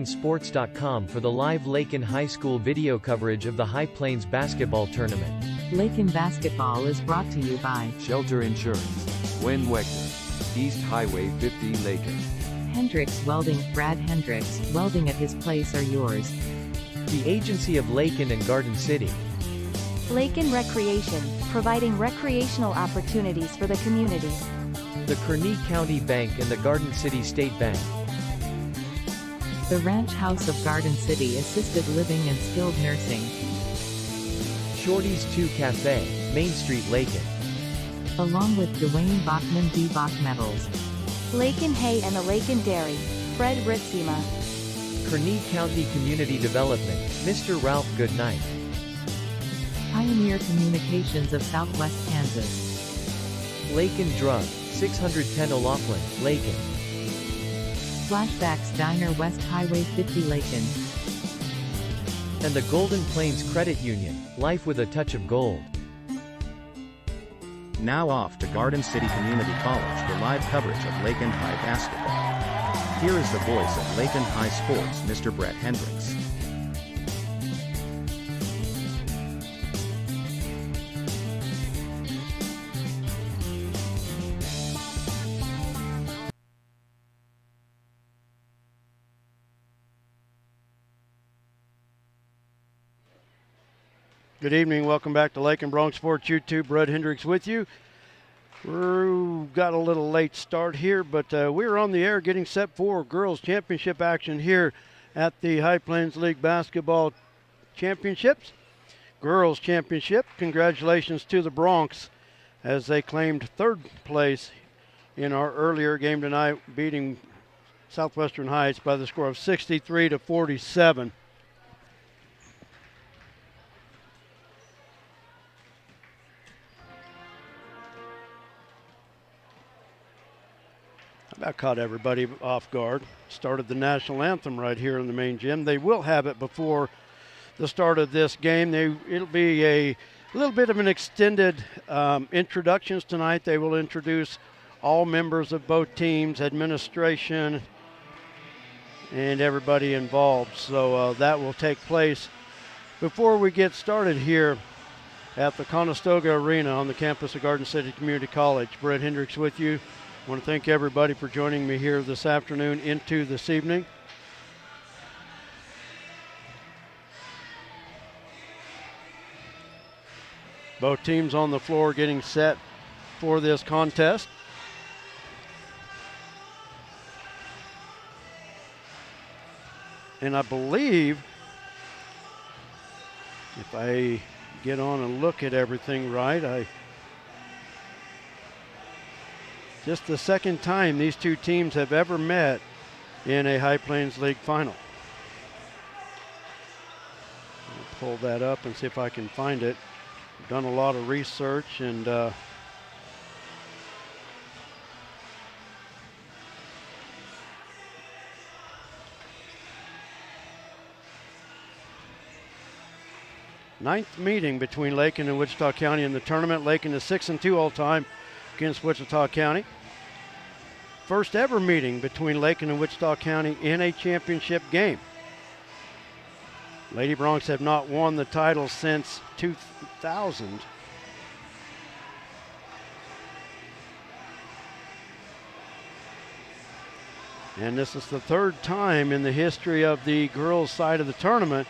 Sports.com for the live Lakin High School video coverage of the High Plains basketball tournament. Lakin basketball is brought to you by Shelter Insurance, Win Wegner, East Highway 50 Lakin. Hendricks Welding. Brad Hendricks, welding at his place are yours. The Agency of Lakin and Garden City. Lakin Recreation, providing recreational opportunities for the community. The Kearney County Bank and the Garden City State Bank. The Ranch House of Garden City Assisted Living and Skilled Nursing. Shorty's 2 Cafe, Main Street, Lakin. Along with Dwayne Bachman B. Bach Metals. Lakin Hay and the Lakin Dairy, Fred Ritzema. Kearney County Community Development, Mr. Ralph Goodnight. Pioneer Communications of Southwest Kansas. Lakin Drug, 610 O'Laughlin, Lakin. Flashbacks Diner West Highway 50 Lakin. And the Golden Plains Credit Union, life with a touch of gold. Now off to Garden City Community College for live coverage of Lakin High basketball. Here is the voice of Lakin High Sports, Mr. Brett Hendricks. Good evening. Welcome back to Lakin Bronx Sports YouTube. Brett Hendricks with you. We've got a little late start here, but we're on the air getting set for girls championship action here at the High Plains League Basketball Championships. Girls Championship. Congratulations to the Bronx as they claimed third place in our earlier game tonight, beating Southwestern Heights by the score of 63-47. That caught everybody off guard. Started the national anthem right here in the main gym. They will have it before the start of this game. It'll be a little bit of an extended introductions tonight. They will introduce all members of both teams, administration, and everybody involved. So that will take place before we get started here at the Conestoga Arena on the campus of Garden City Community College. Brett Hendricks with you. I want to thank everybody for joining me here this afternoon into this evening. Both teams on the floor getting set for this contest. And I believe, if I get on and look at everything right, just the second time these two teams have ever met in a High Plains League final. I'll pull that up and see if I can find it. I've done a lot of research and ninth meeting between Lakin and Wichita County in the tournament. Lakin is 6-2 all time against Wichita County. First ever meeting between Lakin and Wichita County in a championship game. Lady Bronx have not won the title since 2000. And this is the third time in the history of the girls' side of the tournament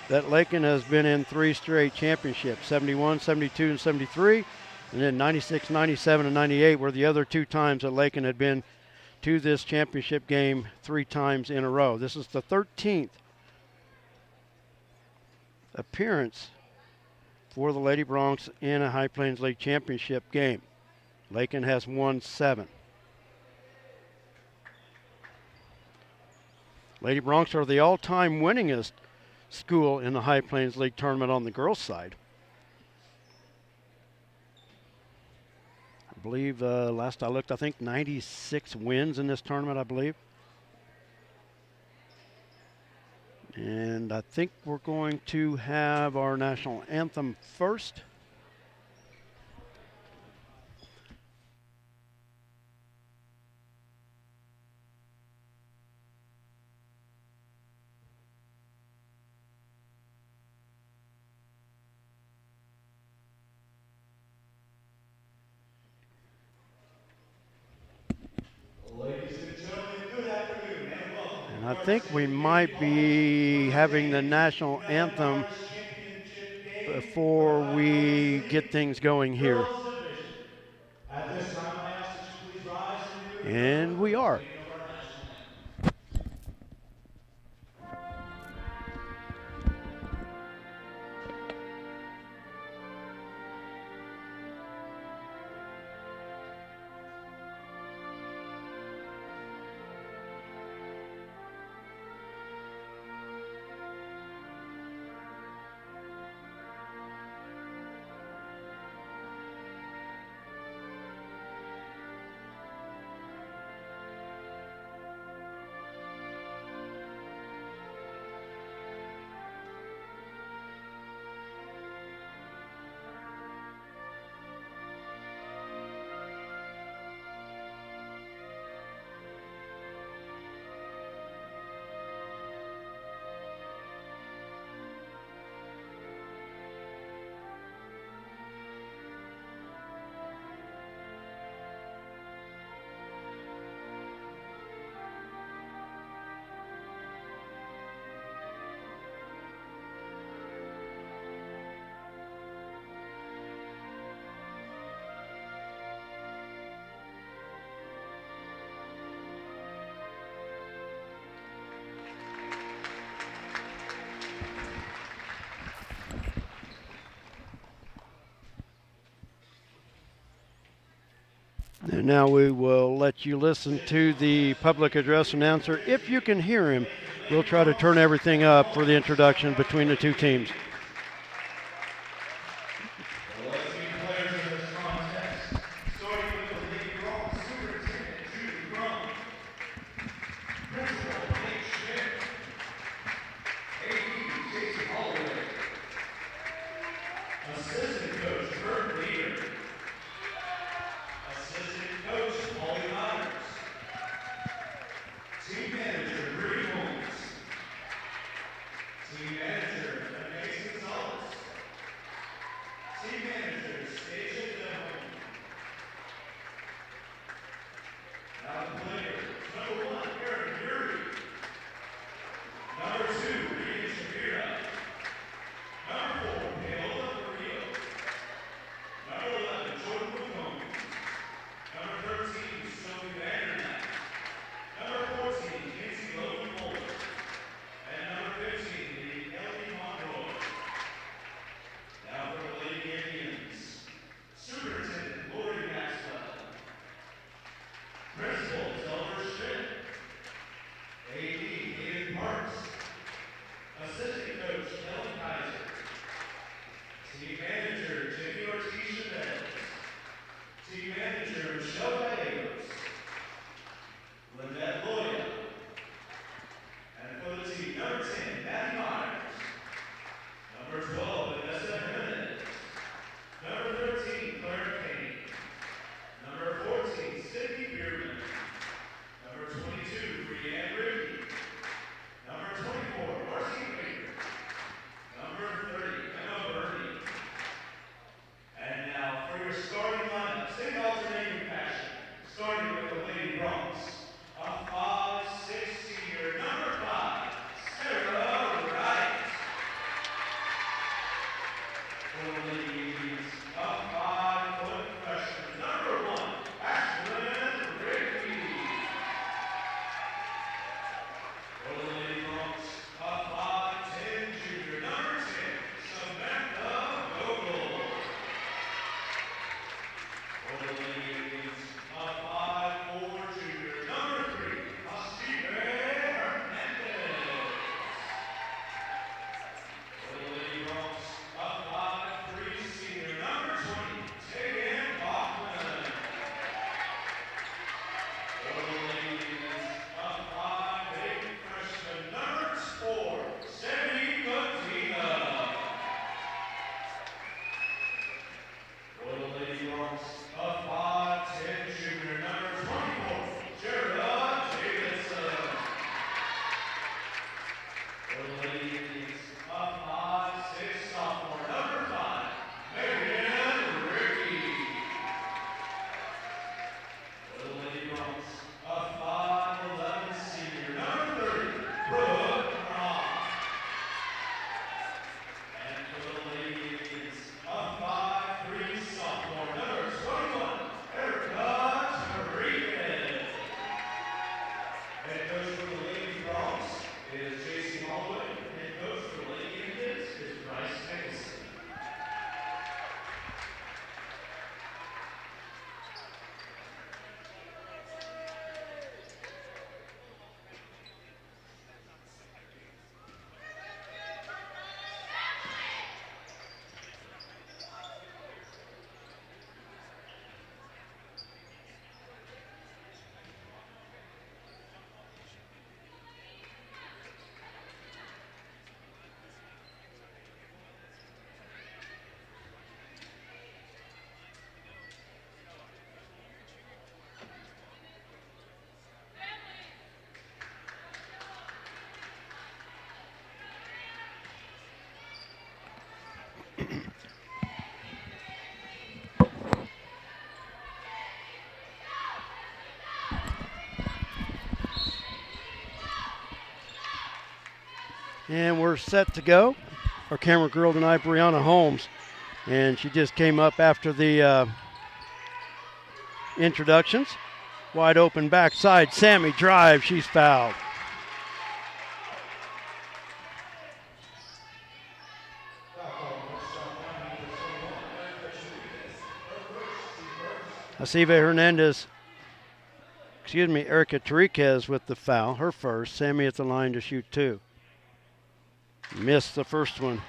that Lakin has been in 3 straight championships. 71, 72, and 73. And then 96, 97, and 98 were the other 2 times that Lakin had been to this championship game 3 times in a row. This is the 13th appearance for the Lady Bronx in a High Plains League championship game. Lakin has won 7. Lady Bronx are the all-time winningest school in the High Plains League tournament on the girls' side. I believe last I looked, I think 96 wins in this tournament, I believe. And I think we're going to have our national anthem first. I think we might be having the national anthem before we get things going here. At this time, I ask that you please rise and do And we are. the of our national anthem. And now we will let you listen to the public address announcer. If you can hear him, we'll try to turn everything up for the introduction between the two teams. And we're set to go. Our camera girl tonight, Brianna Holmes. And she just came up after the introductions. Wide open backside. Sammy drive. She's fouled. Asiva Hernandez, Erica Tariquez with the foul, her first. Sammy at the line to shoot 2. Missed the first one.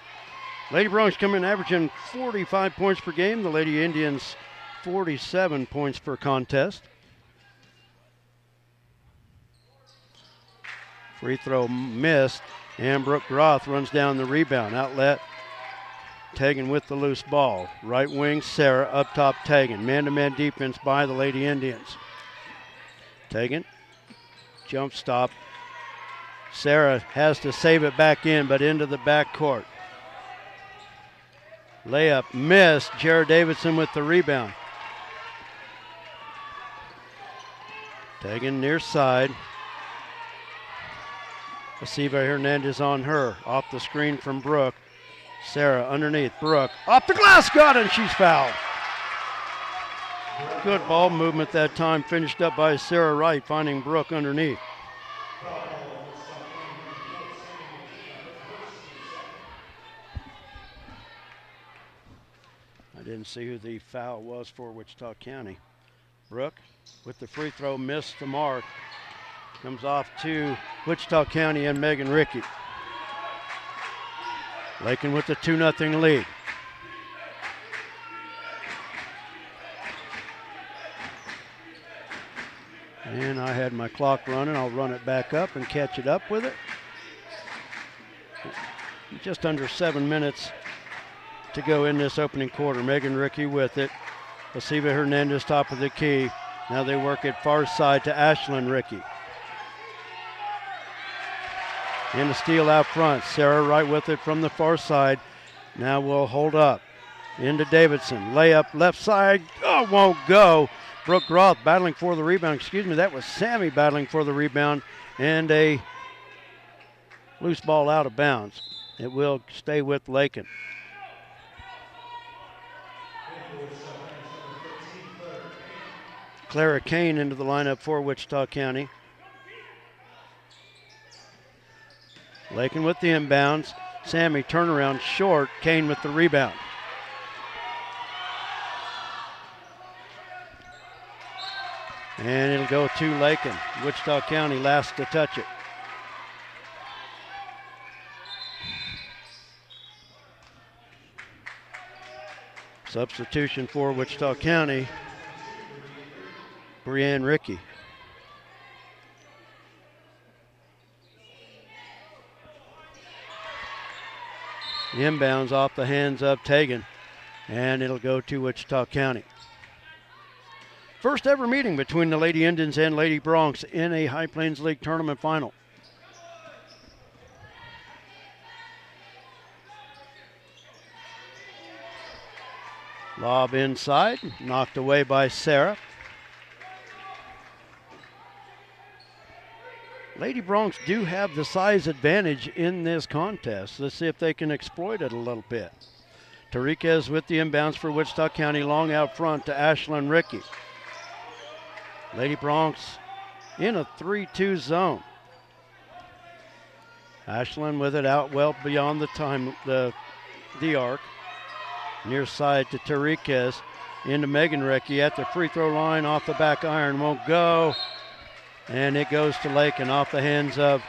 Lady Bronx come in averaging 45 points per game. The Lady Indians 47 points per contest. Free throw missed, and Brooke Groth runs down the rebound. Outlet, Tegan with the loose ball. Right wing, Sarah, up top, Tegan. Man-to-man defense by the Lady Indians. Tegan, jump stop. Sarah has to save it back in, but into the backcourt. Layup missed. Jared Davidson with the rebound. Tegan near side. Asiva Hernandez on her. Off the screen from Brooke. Sarah underneath. Brooke off the glass. Got it, and she's fouled. Good ball movement that time. Finished up by Sarah Wright, finding Brooke underneath. I didn't see who the foul was for Wichita County. Brooke with the free throw, missed the mark. Comes off to Wichita County and Megan Rickey. Lakin with the 2-0 lead. And I had my clock running. I'll run it back up and catch it up with it. Just under 7 minutes to go in this opening quarter. Megan Rickey with it. Asiva Hernandez top of the key. Now they work it far side to Ashlyn Rickey. And the steal out front. Sarah Wright with it from the far side. Now will hold up. Into Davidson. Layup left side. Oh, won't go. Brooke Groth battling for the rebound. That was Sammy battling for the rebound. And a loose ball out of bounds. It will stay with Lakin. Clara Kane into the lineup for Wichita County. Lakin with the inbounds. Sammy turnaround short. Kane with the rebound. And it'll go to Lakin. Wichita County last to touch it. Substitution for Wichita County. Brianne Rickey. Inbounds off the hands of Tegan, and it'll go to Wichita County. First ever meeting between the Lady Indians and Lady Bronx in a High Plains League tournament final. Lob inside, knocked away by Sarah. Lady Bronx do have the size advantage in this contest. Let's see if they can exploit it a little bit. Tariquez with the inbounds for Wichita County, long out front to Ashlyn Rickey. Lady Bronx in a 3-2 zone. Ashlyn with it out well beyond the arc. Near side to Tariquez, into Megan Rickey at the free throw line, off the back iron, won't go. And it goes to Lakin off the hands of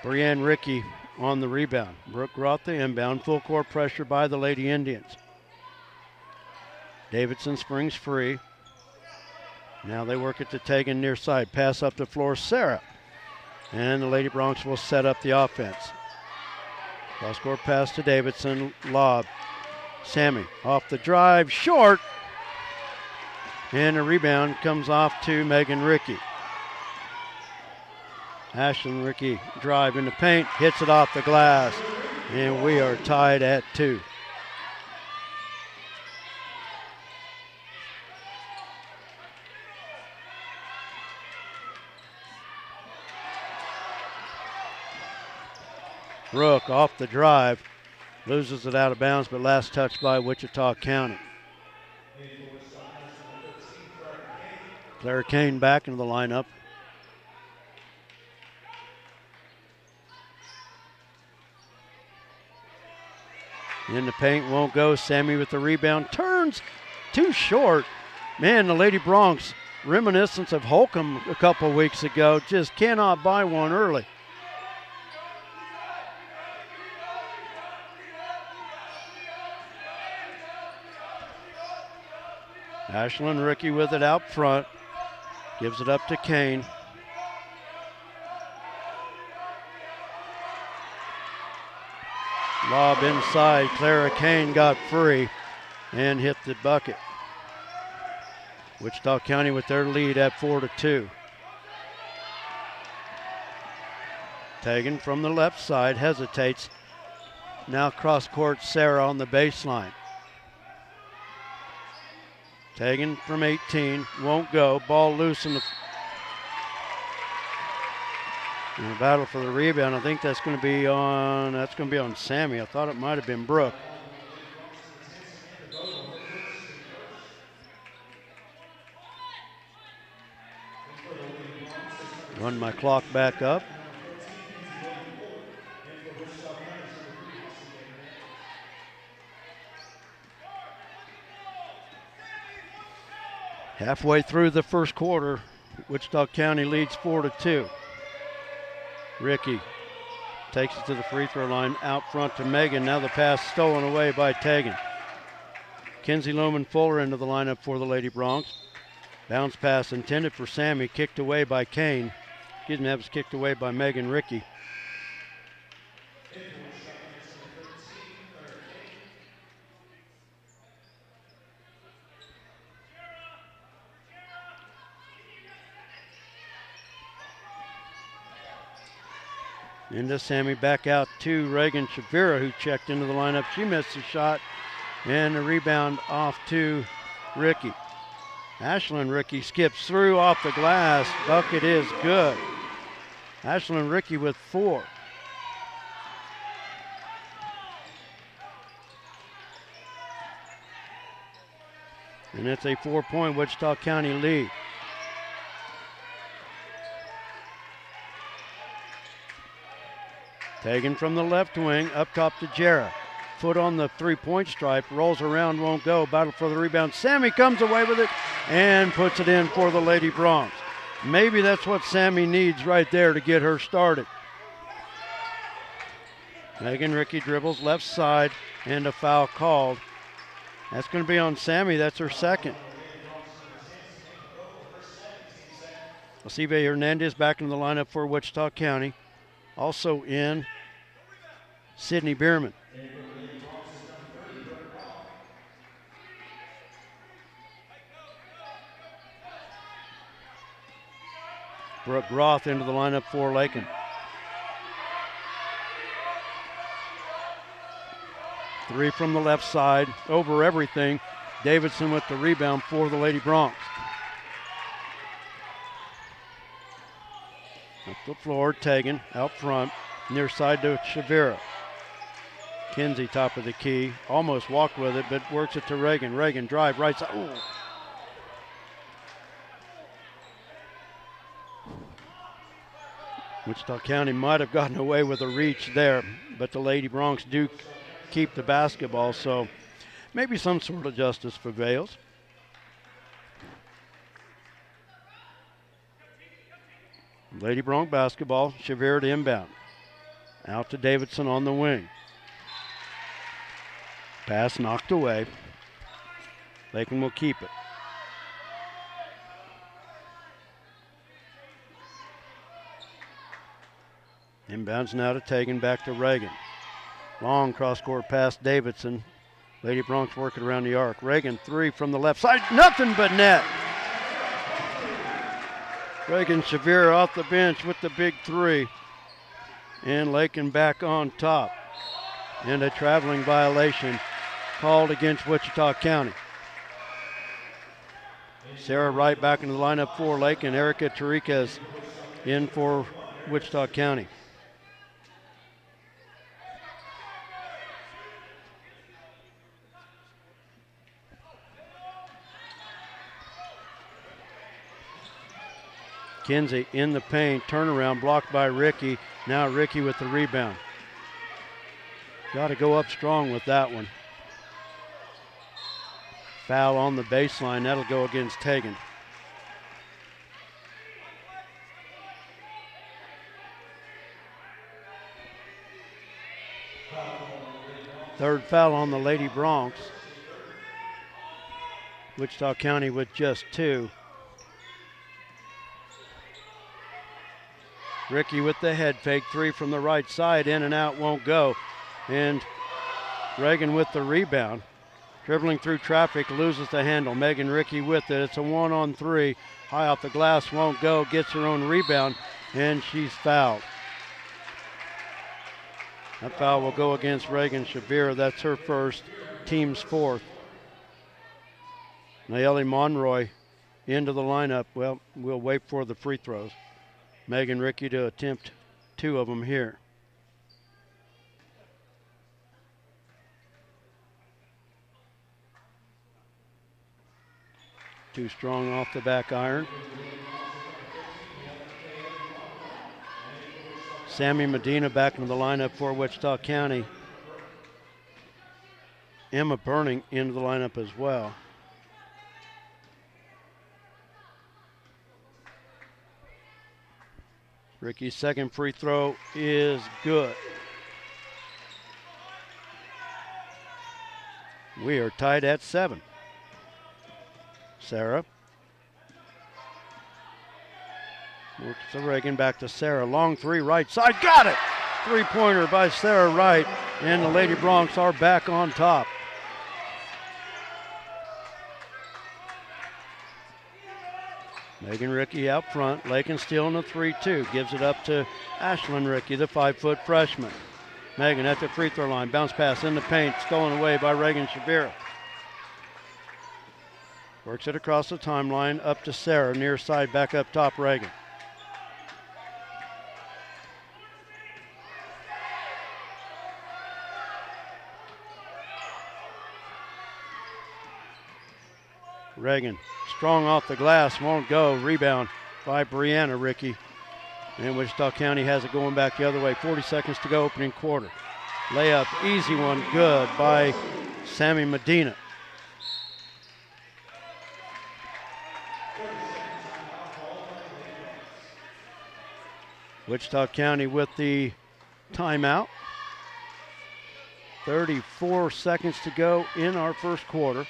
Brianne Rickey on the rebound. Brooke Groth the inbound, full court pressure by the Lady Indians. Davidson springs free. Now they work it to Tegan near side. Pass up the floor, Sarah. And the Lady Bronx will set up the offense. Cross-court pass to Davidson, lob. Sammy off the drive, short. And a rebound comes off to Megan Rickey. Ashlyn Rickey drive in the paint, hits it off the glass. And we are tied at 2. Brooke off the drive. Loses it out of bounds, but last touch by Wichita County. Clara Kane back into the lineup. In the paint, won't go. Sammy with the rebound. Turns too short. Man, the Lady Bronx, reminiscence of Holcomb a couple weeks ago, just cannot buy one early. Ashlyn Ricky with it out front. Gives it up to Kane. Lob inside. Clara Kane got free and hit the bucket. Wichita County with their lead at 4-2. Tegan from the left side hesitates. Now cross court, Sarah on the baseline. Tegan from 18, won't go. Ball loose in the battle for the rebound. I think that's going to be on Sammy. I thought it might have been Brooke. Run my clock back up. Halfway through the first quarter, Wichita County leads 4-2. Ricky takes it to the free throw line, out front to Megan. Now the pass stolen away by Tegan. Kinsey Loman Fuller into the lineup for the Lady Bronx. Bounce pass intended for Sammy, kicked away by Kane. That was kicked away by Megan Ricky. Into Sammy, back out to Reagan Shavira, who checked into the lineup. She missed the shot, and the rebound off to Ricky. Ashlyn Ricky skips through off the glass. Bucket is good. Ashlyn Ricky with 4. And it's a 4-point Wichita County lead. Taken from the left wing, up top to Jarrah. Foot on the three-point stripe, rolls around, won't go. Battle for the rebound. Sammy comes away with it and puts it in for the Lady Bronx. Maybe that's what Sammy needs right there to get her started. Megan Ricky dribbles left side and a foul called. That's going to be on Sammy. That's her second. Alcive Hernandez back in the lineup for Wichita County. Also in Sydney Bierman. Brooke Groth into the lineup for Lakin. Three from the left side, over everything. Davidson with the rebound for the Lady Bronx. Up the floor, Tegan out front, near side to Shavira. Kinsey top of the key, almost walked with it, but works it to Reagan. Reagan drive right side. Ooh. Wichita County might have gotten away with a reach there, but the Lady Bronx do keep the basketball, so maybe some sort of justice prevails. Lady Bronx basketball, Shavira to inbound. Out to Davidson on the wing. Pass knocked away. Lakin will keep it. Inbounds now to Tegan, back to Reagan. Long cross-court pass, Davidson. Lady Bronx working around the arc. Reagan, three from the left side, nothing but net. Reagan Shavira off the bench with the big three. And Lakin back on top. And a traveling violation called against Wichita County. Sarah Wright back into the lineup for Lakin. Erica Tariquez in for Wichita County. Kinsey in the paint, turnaround blocked by Ricky. Now Ricky with the rebound. Got to go up strong with that one. Foul on the baseline. That'll go against Tegan. Third foul on the Lady Bronx. Wichita County with just 2. Ricky with the head fake, 3 from the right side, in and out, won't go. And Reagan with the rebound. Dribbling through traffic, loses the handle. Megan Ricky with it. It's a 1-on-3. High off the glass, won't go. Gets her own rebound, and she's fouled. That foul will go against Reagan Shabira. That's her first, team's 4th. Nayeli Monroy into the lineup. Well, we'll wait for the free throws. Megan Ricky to attempt 2 of them here. Too strong off the back iron. Sammy Medina back into the lineup for Wichita County. Emma Burning into the lineup as well. Ricky's second free throw is good. We are tied at 7. Sarah. Works to Reagan, back to Sarah. Long 3 right side, got it! 3-pointer by Sarah Wright, and the Lady Bronx are back on top. Megan Ricky out front. Lakin still in the 3-2. Gives it up to Ashlyn Ricky, the 5-foot freshman. Megan at the free throw line. Bounce pass in the paint. Stolen away by Reagan Shabira. Works it across the timeline up to Sarah. Near side, back up top, Reagan. Reagan, strong off the glass, won't go. Rebound by Brianna Ricky. And Wichita County has it going back the other way. 40 seconds to go, opening quarter. Layup, easy one, good by Sammy Medina. Wichita County with the timeout. 34 seconds to go in our first quarter.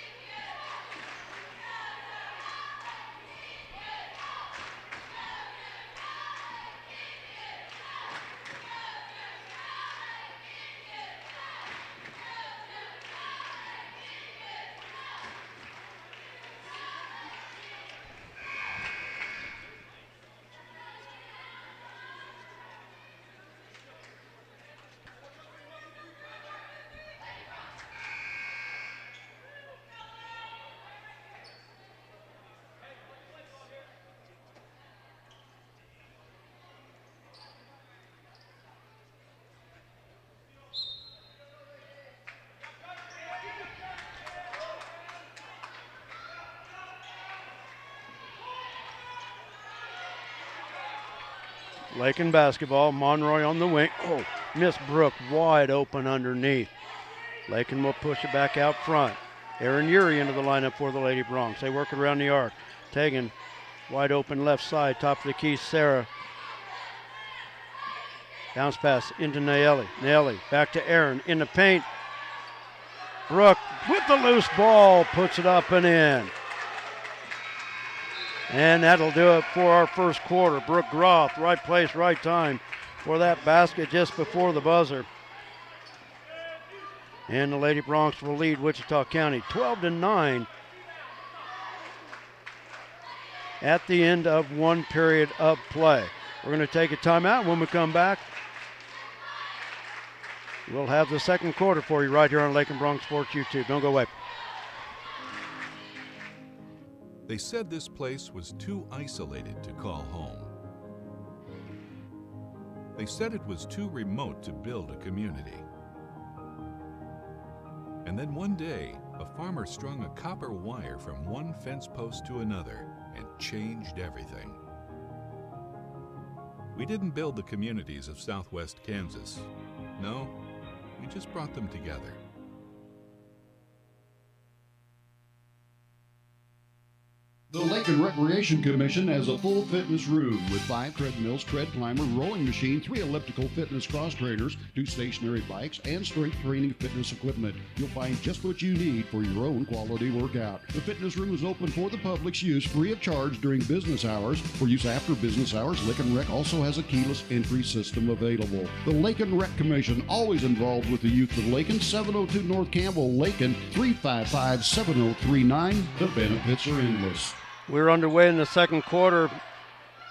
Lakin basketball, Monroy on the wing. Oh, Miss Brooke wide open underneath. Lakin will push it back out front. Aaron Urey into the lineup for the Lady Bronx. They work around the arc. Tegan wide open left side, top of the key, Sarah. Bounce pass into Nayeli. Nayeli back to Aaron in the paint. Brooke with the loose ball, puts it up and in. And that'll do it for our first quarter. Brooke Groth, right place, right time for that basket just before the buzzer. And the Lady Bronx will lead Wichita County 12-9 at the end of one period of play. We're going to take a timeout. When we come back, we'll have the second quarter for you right here on Lakin Bronx Sports YouTube. Don't go away. They said this place was too isolated to call home. They said it was too remote to build a community. And then one day, a farmer strung a copper wire from one fence post to another and changed everything. We didn't build the communities of Southwest Kansas. No, we just brought them together. The Lakin Recreation Commission has a full fitness room with 5 treadmills, tread climber, rowing machine, 3 elliptical fitness cross trainers, 2 stationary bikes, and strength training fitness equipment. You'll find just what you need for your own quality workout. The fitness room is open for the public's use free of charge during business hours. For use after business hours, Lakin Rec also has a keyless entry system available. The Lakin Rec Commission, always involved with the youth of Lakin, 702 North Campbell, Lakin, 355-7039. The benefits are endless. We're underway in the second quarter.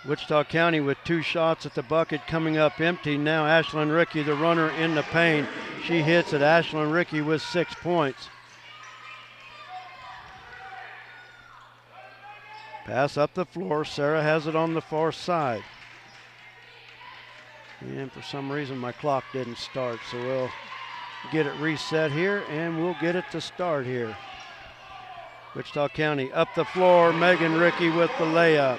Wichita County with 2 shots at the bucket coming up empty. Now Ashlyn Rickey, the runner in the paint. She hits it. Ashlyn Rickey with 6 points. Pass up the floor. Sarah has it on the far side. And for some reason my clock didn't start, so we'll get it reset here and we'll get it to start here. Wichita County up the floor, Megan Rickey with the layup.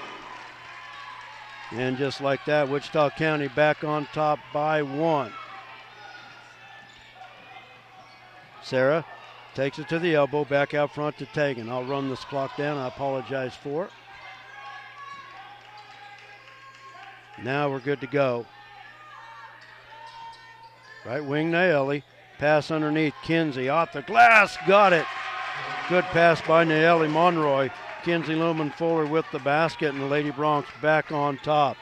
And just like that, Wichita County back on top by 1. Sarah takes it to the elbow, back out front to Tegan. I'll run this clock down, I apologize for it. Now we're good to go. Right wing Naeli, pass underneath Kinsey, off the glass, got it. Good pass by Naeli Monroy. Kinsey Lumen Fuller with the basket, and the Lady Bronx back on top.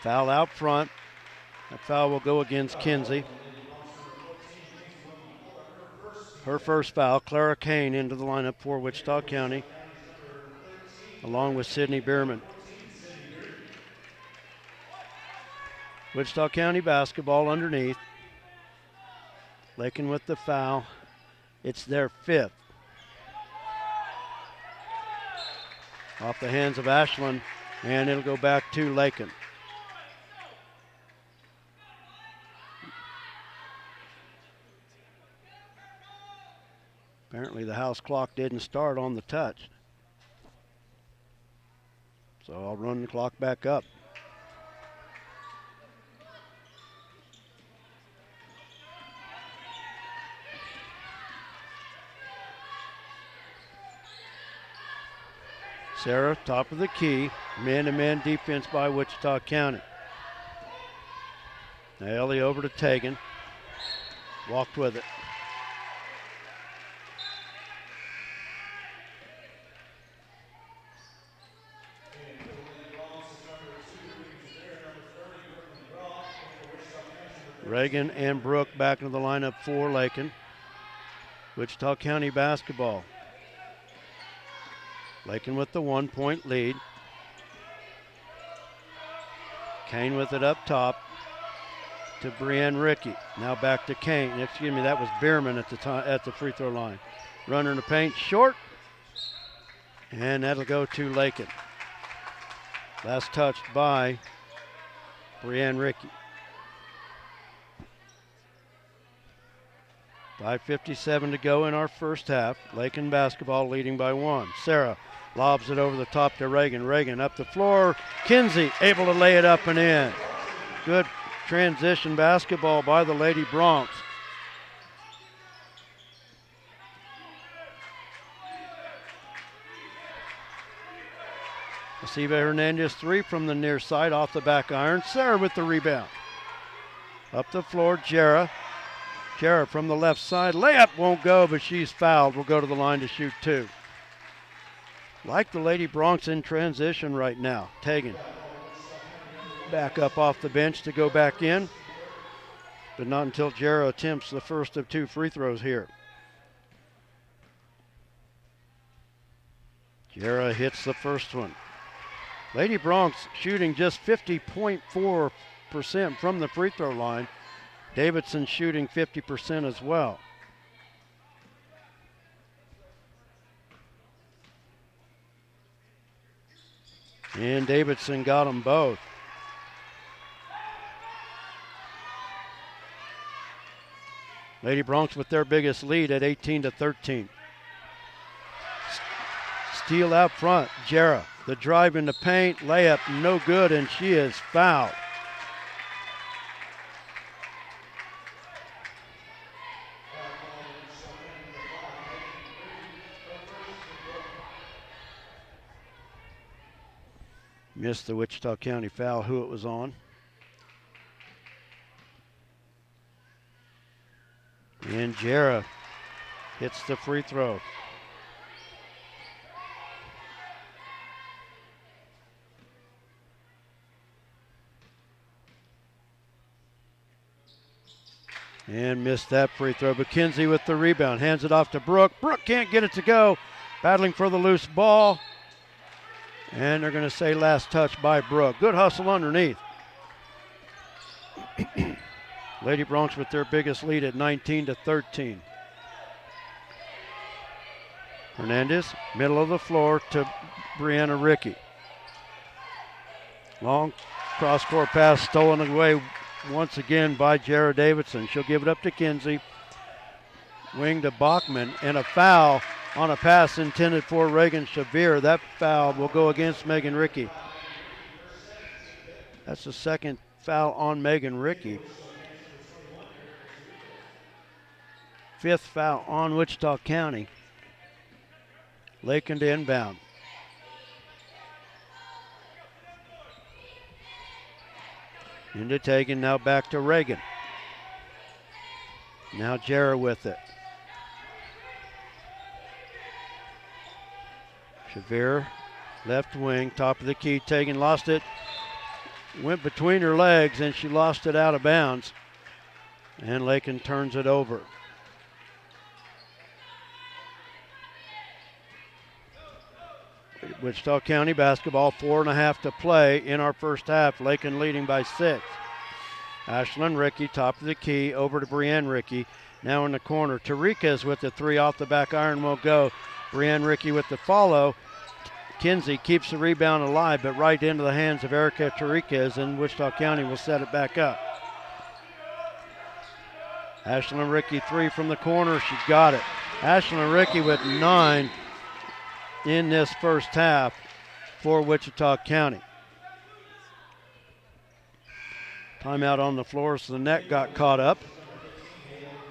Foul out front. That foul will go against Kinsey. Her first foul, Clara Kane into the lineup for Wichita County, along with Sydney Bierman. Wichita County basketball underneath. Lakin with the foul. It's their 5th. Off the hands of Ashlyn, and it'll go back to Lakin. Apparently the house clock didn't start on the touch. So I'll run the clock back up. Sarah, top of the key, man-to-man defense by Wichita County. Naeli over to Tegan, walked with it. Reagan and Brooke back into the lineup for Lakin. Wichita County basketball. Lakin with the 1-point lead. Kane with it up top to Brienne Rickey. Now back to Kane. Excuse me, that was Bierman at the free throw line. Runner in the paint, short. And that'll go to Lakin. Last touched by Brienne Rickey. 5:57 to go in our first half. Lakin basketball leading by 1. Sarah lobs it over the top to Reagan. Reagan up the floor. Kinsey able to lay it up and in. Good transition basketball by the Lady Bronx. Asiba Hernandez 3 from the near side off the back iron. Sarah with the rebound. Up the floor, Jarrah. Jarrah from the left side. Layup won't go, but she's fouled. Will go to the line to shoot 2. Like the Lady Bronx in transition right now. Tegan back up off the bench to go back in, but not until Jarrah attempts the first of 2 free throws here. Jarrah hits the first one. Lady Bronx shooting just 50.4% from the free throw line. Davidson shooting 50% as well. And Davidson got them both. Lady Bronx with their biggest lead at 18-13. Steal out front, Jera. The drive in the paint, layup no good, and she is fouled. Missed the Wichita County foul, who it was on. And Jera hits the free throw. And missed that free throw. McKenzie with the rebound. Hands it off to Brooke. Brooke can't get it to go. Battling for the loose ball. And they're going to say last touch by Brooke. Good hustle underneath. Lady Bronx with their biggest lead at 19-13. Hernandez, middle of the floor to Brianna Rickey. Long cross-court pass stolen away once again by Jera Davidson. She'll give it up to Kinsey. Wing to Bachman, and a foul on a pass intended for Reagan Shavir. That foul will go against Megan Rickey. That's the second foul on Megan Rickey. Fifth foul on Wichita County. Lakin to inbound. Into Tegan, now back to Reagan. Now Jera with it. Shavir, left wing, top of the key. Tegan lost it. Went between her legs and she lost it out of bounds. And Lakin turns it over. Wichita County basketball, 4.5 to play in our first half. Lakin leading by 6. Ashlyn Rickey, top of the key, over to Brianne Rickey. Now in the corner. Tarikas with the three off the back iron will go. Brianne Rickey with the follow. Kinsey keeps the rebound alive, but right into the hands of Erica Tarikas, and Wichita County will set it back up. Ashlyn Rickey, three from the corner. She got it. Ashlyn Rickey with 9 in this first half for Wichita County. Timeout on the floor, so the net got caught up.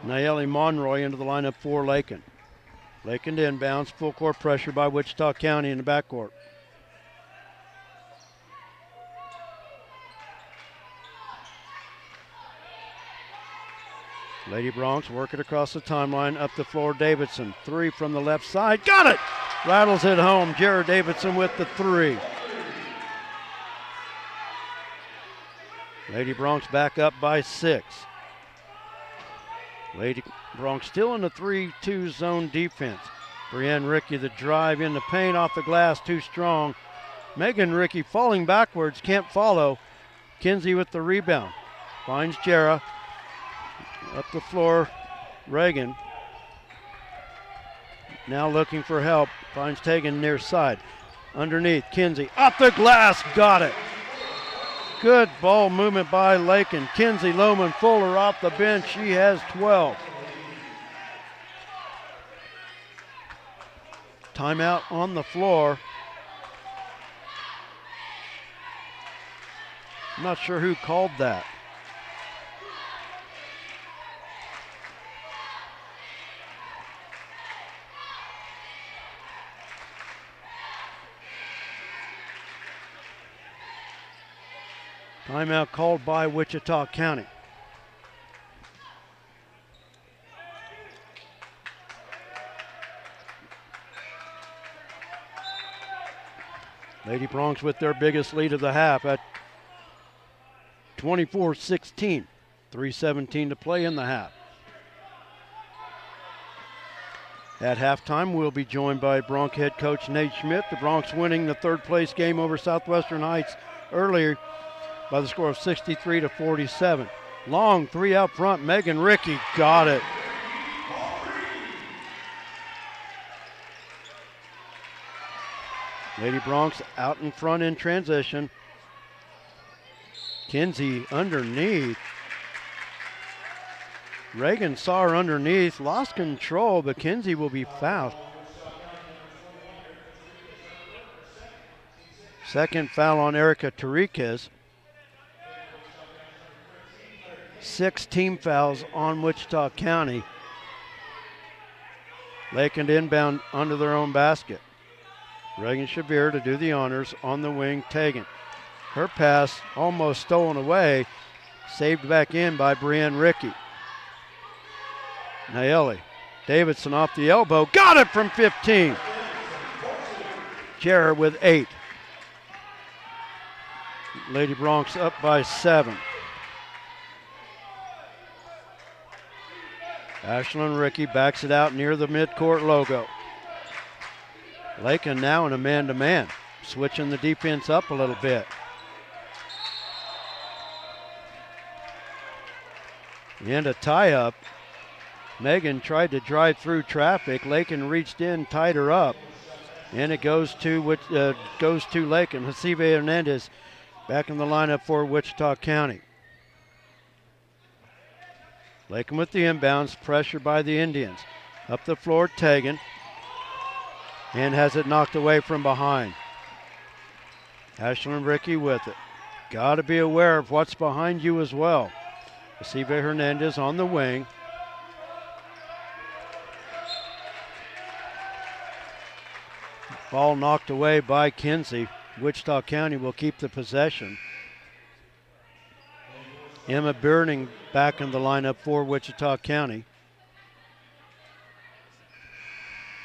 Nayeli Monroy into the lineup for Lakin. Lakin to inbounds, full court pressure by Wichita County in the backcourt. Lady Bronx work it across the timeline, up the floor, Davidson. Three from the left side, got it! Rattles it home, Jera Davidson with the three. Lady Bronx back up by 6. Lady Bronx still in the 3-2 zone defense. Brianne Rickey, the drive in the paint off the glass, too strong. Megan Rickey falling backwards, can't follow. Kinsey with the rebound. Finds Jera. Up the floor, Reagan. Now looking for help. Finds Tegan near side. Underneath, Kinsey. Off the glass, got it. Good ball movement by Lakin. Kinsey Lohman Fuller off the bench. She has 12. Timeout on the floor. I'm not sure who called that. Timeout called by Wichita County. Lady Bronx with their biggest lead of the half at 24-16. 3:17 to play in the half. At halftime, we'll be joined by Bronx head coach Nate Schmidt. The Bronx winning the third place game over Southwestern Heights earlier by the score of 63-47. Long three out front. Megan Rickey got it. Lady Bronx out in front in transition. Kinsey underneath. Reagan saw her underneath, lost control, but Kinsey will be fouled. Second foul on Erica Tariquez. 6 team fouls on Wichita County. Lakin inbound under their own basket. Reagan Shavir to do the honors on the wing. Tegan. Her pass almost stolen away. Saved back in by Brienne Rickey. Naeli. Davidson off the elbow. Got it from 15. Jarrett with 8. Lady Bronx up by 7. Ashlyn Rickey backs it out near the midcourt logo. Lakin now in a man-to-man, switching the defense up a little bit. And a tie-up. Megan tried to drive through traffic. Lakin reached in, tied her up, and it goes to Lakin. Jacibe Hernandez back in the lineup for Wichita County. Lakin with the inbounds, pressure by the Indians. Up the floor, Tegan, and has it knocked away from behind. Ashlyn Rickey with it. Got to be aware of what's behind you as well. Jacibe Hernandez on the wing. Ball knocked away by Kinsey. Wichita County will keep the possession. Emma Burning back in the lineup for Wichita County.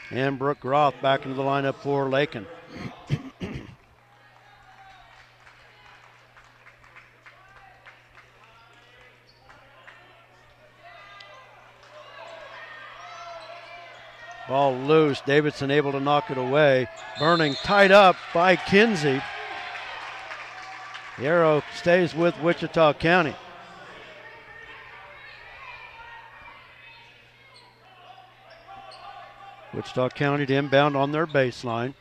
And Brooke Groth back into the lineup for Lakin. Ball loose. Davidson able to knock it away. Burning tied up by Kinsey. The arrow stays with Wichita County. Wichita County to inbound on their baseline.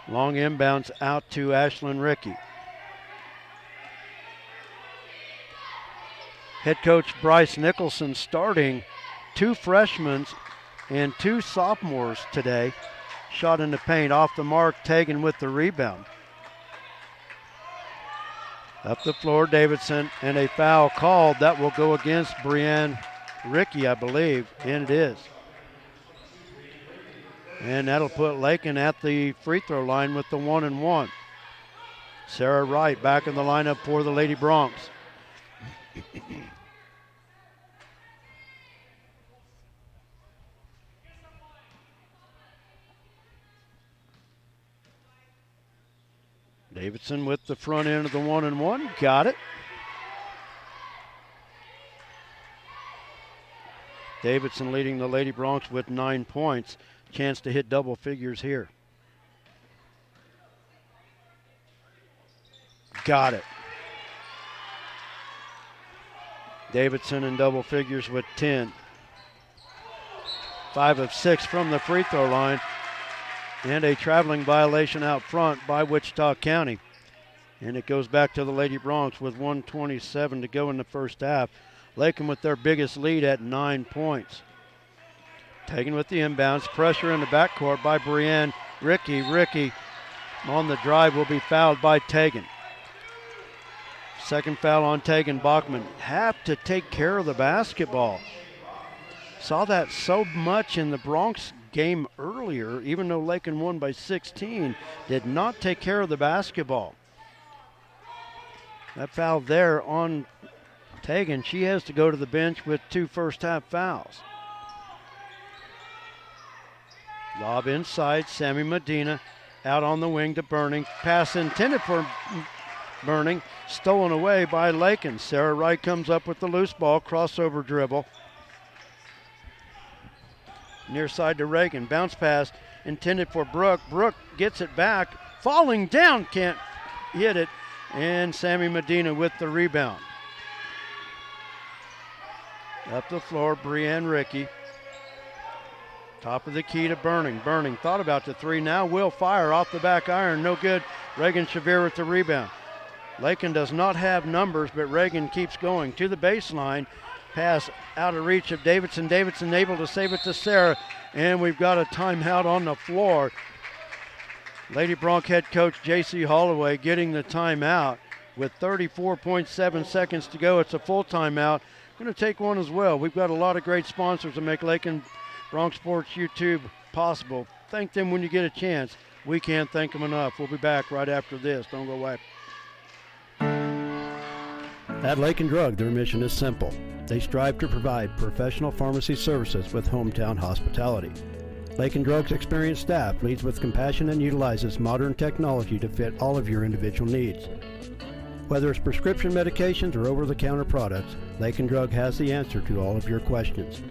Long inbounds out to Ashlyn Rickey. Head coach Bryce Nicholson starting 2 freshmen and 2 sophomores today. Shot in the paint off the mark, Tegan with the rebound. Up the floor, Davidson, and a foul called. That will go against Brienne Rickey, I believe, and it is. And that'll put Lakin at the free throw line with the 1-and-1. Sarah Wright back in the lineup for the Lady Bronx. Davidson with the front end of the 1-and-1. Got it. Davidson leading the Lady Bronx with 9 points. Chance to hit double figures here. Got it. Davidson in double figures with 10. 5 of 6 from the free throw line. And a traveling violation out front by Wichita County. And it goes back to the Lady Bronx with 1:27 to go in the first half. Lakin with their biggest lead at 9 points. Taken with the inbounds, pressure in the backcourt by Brienne Rickey. Rickey on the drive will be fouled by Tegan. Second foul on Tegan. Bachman have to take care of the basketball. Saw that so much in the Bronx game earlier, even though Lakin won by 16, did not take care of the basketball. That foul there on Tegan. She has to go to the bench with 2 first half fouls. Lob inside, Sammy Medina out on the wing to Burning. Pass intended for Burning, stolen away by Lakin. Sarah Wright comes up with the loose ball, crossover dribble. Near side to Reagan, bounce pass intended for Brooke. Brooke gets it back, falling down, can't hit it, and Sammy Medina with the rebound. Up the floor, Brienne Rickey. Top of the key to Burning. Burning thought about the 3, now will fire off the back iron. No good. Reagan Shavir with the rebound. Lakin does not have numbers, but Reagan keeps going to the baseline. Pass out of reach of Davidson. Davidson able to save it to Sarah. And we've got a timeout on the floor. Lady Bronc head coach J.C. Holloway getting the timeout with 34.7 seconds to go. It's a full timeout. Going to take one as well. We've got a lot of great sponsors to make Lakin Bronc Sports YouTube possible. Thank them when you get a chance. We can't thank them enough. We'll be back right after this. Don't go away. At Lakin Drug, their mission is simple. They strive to provide professional pharmacy services with hometown hospitality. Lakin Drug's experienced staff leads with compassion and utilizes modern technology to fit all of your individual needs. Whether it's prescription medications or over-the-counter products, Lakin Drug has the answer to all of your questions.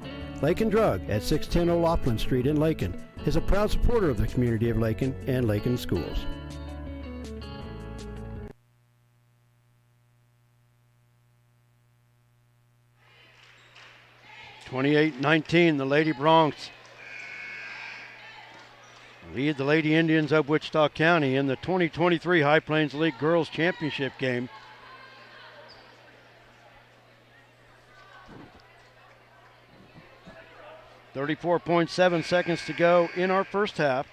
Lakin Drug at 610 O'Loughlin Street in Lakin is a proud supporter of the community of Lakin and Lakin schools. (28-19), the Lady Broncs lead the Lady Indians of Wichita County in the 2023 High Plains League Girls Championship game. .7 seconds to go in our first half.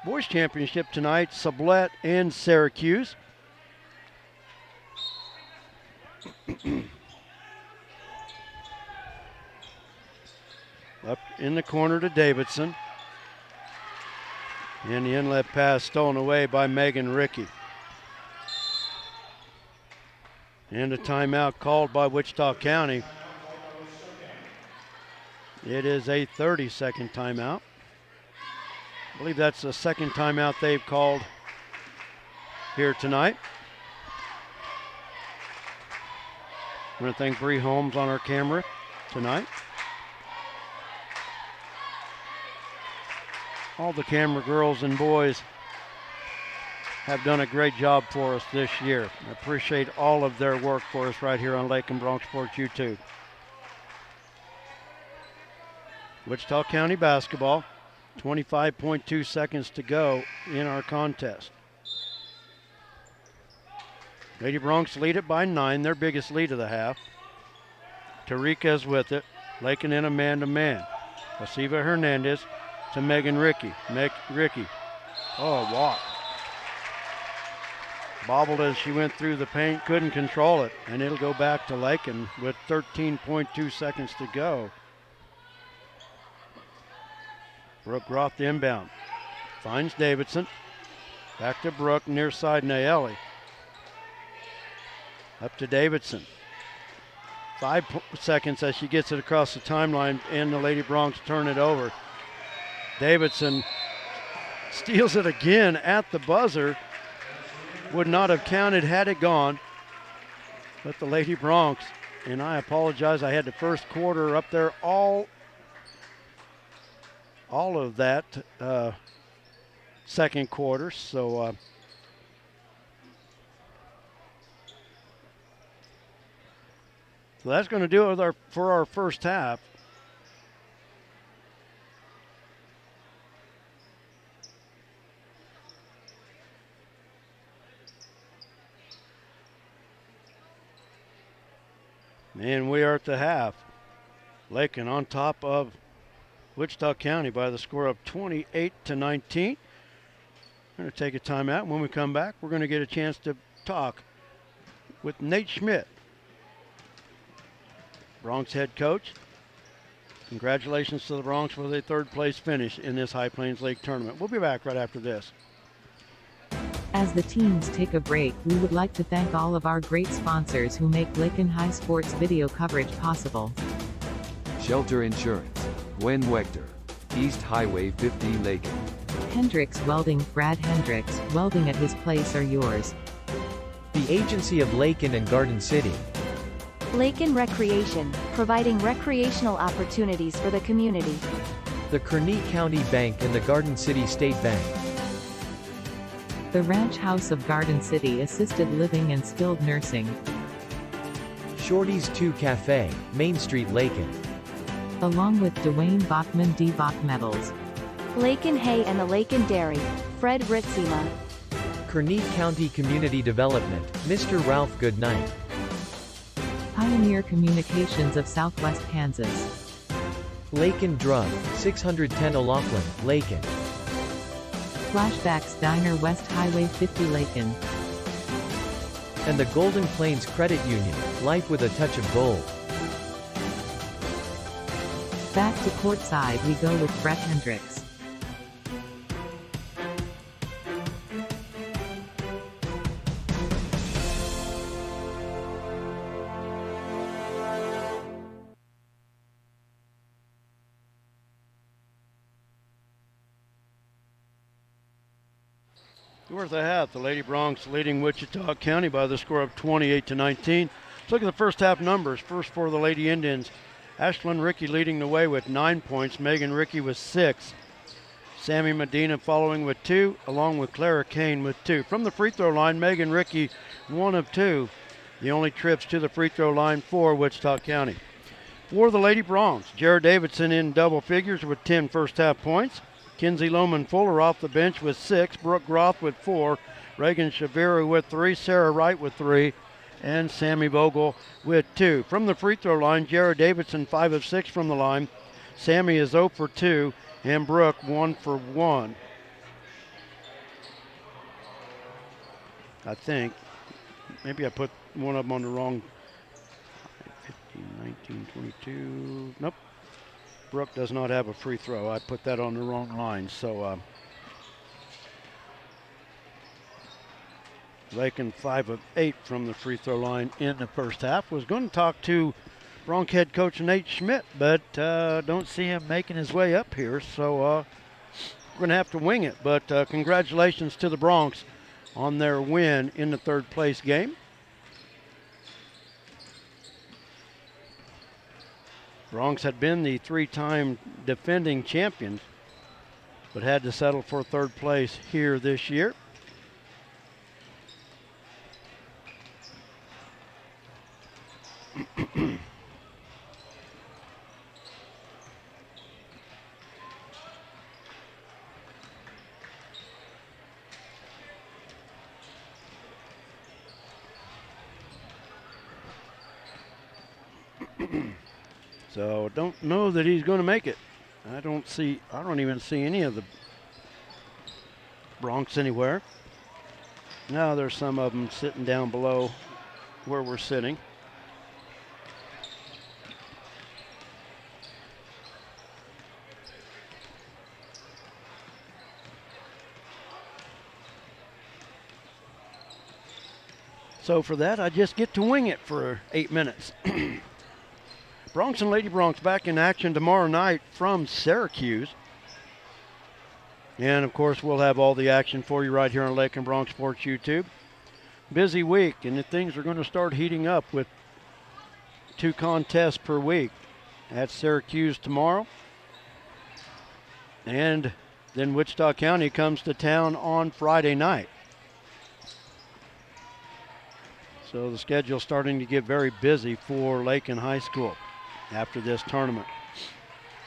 Boys Championship tonight, Sublette and Syracuse. Up in the corner to Davidson. And the inlet pass stolen away by Megan Rickey. And a timeout called by Wichita County. It is a 30-second timeout. I believe that's the second timeout they've called here tonight. I want to thank Bree Holmes on our camera tonight. All the camera girls and boys have done a great job for us this year. I appreciate all of their work for us right here on Lakin Bronc Sports YouTube. Wichita County basketball, 25.2 seconds to go in our contest. Lady Broncs lead it by 9, their biggest lead of the half. Tarika is with it. Lakin in a man-to-man. Asiva Hernandez to Megan Rickey. Rickey. Oh, a walk. Bobbled as she went through the paint, couldn't control it, and it'll go back to Lakin with 13.2 seconds to go. Brooke Roth the inbound. Finds Davidson. Back to Brooke, near side Nayeli. Up to Davidson. 5 seconds as she gets it across the timeline, and the Lady Broncs turn it over. Davidson steals it again at the buzzer. Would not have counted had it gone. But the Lady Broncs, and I apologize, I had the first quarter up there all of that second quarter. So that's going to do it for our first half. And we are at the half. Lakin on top of Wichita County by the score of 28-19. We're going to take a timeout. When we come back, we're going to get a chance to talk with Nate Schmidt, Broncs head coach. Congratulations to the Broncs with a third place finish in this High Plains League tournament. We'll be back right after this. As the teams take a break, we would like to thank all of our great sponsors who make Lakin High Sports video coverage possible. Shelter Insurance, Gwen Wechter, East Highway 50 Lakin. Hendricks Welding, Brad Hendricks, welding at his place are yours. The Agency of Lakin and Garden City. Lakin Recreation, providing recreational opportunities for the community. The Kearney County Bank and the Garden City State Bank. The Ranch House of Garden City Assisted Living and Skilled Nursing. Shorty's 2 Cafe, Main Street, Lakin. Along with Dwayne Bachman D. Bach Metals. Lakin Hay and the Lakin Dairy, Fred Ritzema. Kearney County Community Development, Mr. Ralph Goodnight. Pioneer Communications of Southwest Kansas. Lakin Drug, 610 Laughlin, Lakin. Flashbacks Diner West Highway 50 Lakin. And the Golden Plains Credit Union, life with a touch of gold. Back to courtside we go with Brett Hendricks. Worth a hat. The Lady Broncs leading Wichita County by the score of 28-19. Let's look at the first half numbers. First for the Lady Indians. Ashlyn Rickey leading the way with 9 points. Megan Rickey with 6. Sammy Medina following with 2, along with Clara Kane with 2. From the free throw line, Megan Rickey 1 of 2. The only trips to the free throw line for Wichita County. For the Lady Broncs, Jared Davidson in double figures with 10 first half points. Kinsey Loman Fuller off the bench with 6, Brooke Groff with 4, Reagan Shaviru with 3, Sarah Wright with 3, and Sammy Vogel with 2. From the free throw line, Jared Davidson 5 of 6 from the line. Sammy is 0 for 2, and Brooke 1 for 1. I think. Maybe I put one of them on the wrong. 15, 19, 22. Nope. Brooke does not have a free throw. I put that on the wrong line. So Lakin 5 of 8 from the free throw line in the first half. Was going to talk to Bronc head coach Nate Schmidt, but don't see him making his way up here. So we're going to have to wing it. But congratulations to the Broncs on their win in the third place game. Broncs had been the 3-time defending champions, but had to settle for third place here this year. So don't know that he's going to make it. I don't even see any of the Broncs anywhere. Now there's some of them sitting down below where we're sitting. So for that, I just get to wing it for 8 minutes. Broncs and Lady Broncs back in action tomorrow night from Syracuse. And of course, we'll have all the action for you right here on Lakin Bronc Sports YouTube. Busy week, and things are going to start heating up with 2 contests per week. At Syracuse tomorrow. And then Wichita County comes to town on Friday night. So the schedule's starting to get very busy for Lakin High School after this tournament.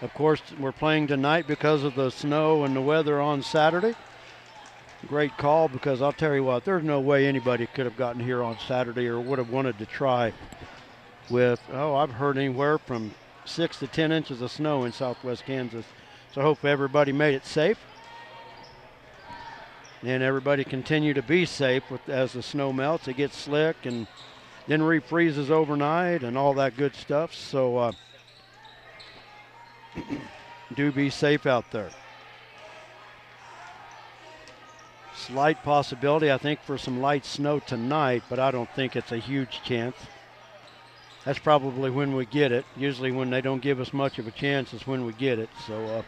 Of course, we're playing tonight because of the snow and the weather on Saturday. Great call, because I'll tell you what, there's no way anybody could have gotten here on Saturday or would have wanted to try with, I've heard anywhere from 6 to 10 inches of snow in southwest Kansas. So I hope everybody made it safe. And everybody continue to be safe as the snow melts. It gets slick and then refreezes overnight and all that good stuff. So do be safe out there. Slight possibility, I think, for some light snow tonight, but I don't think it's a huge chance. That's probably when we get it. Usually when they don't give us much of a chance is when we get it. So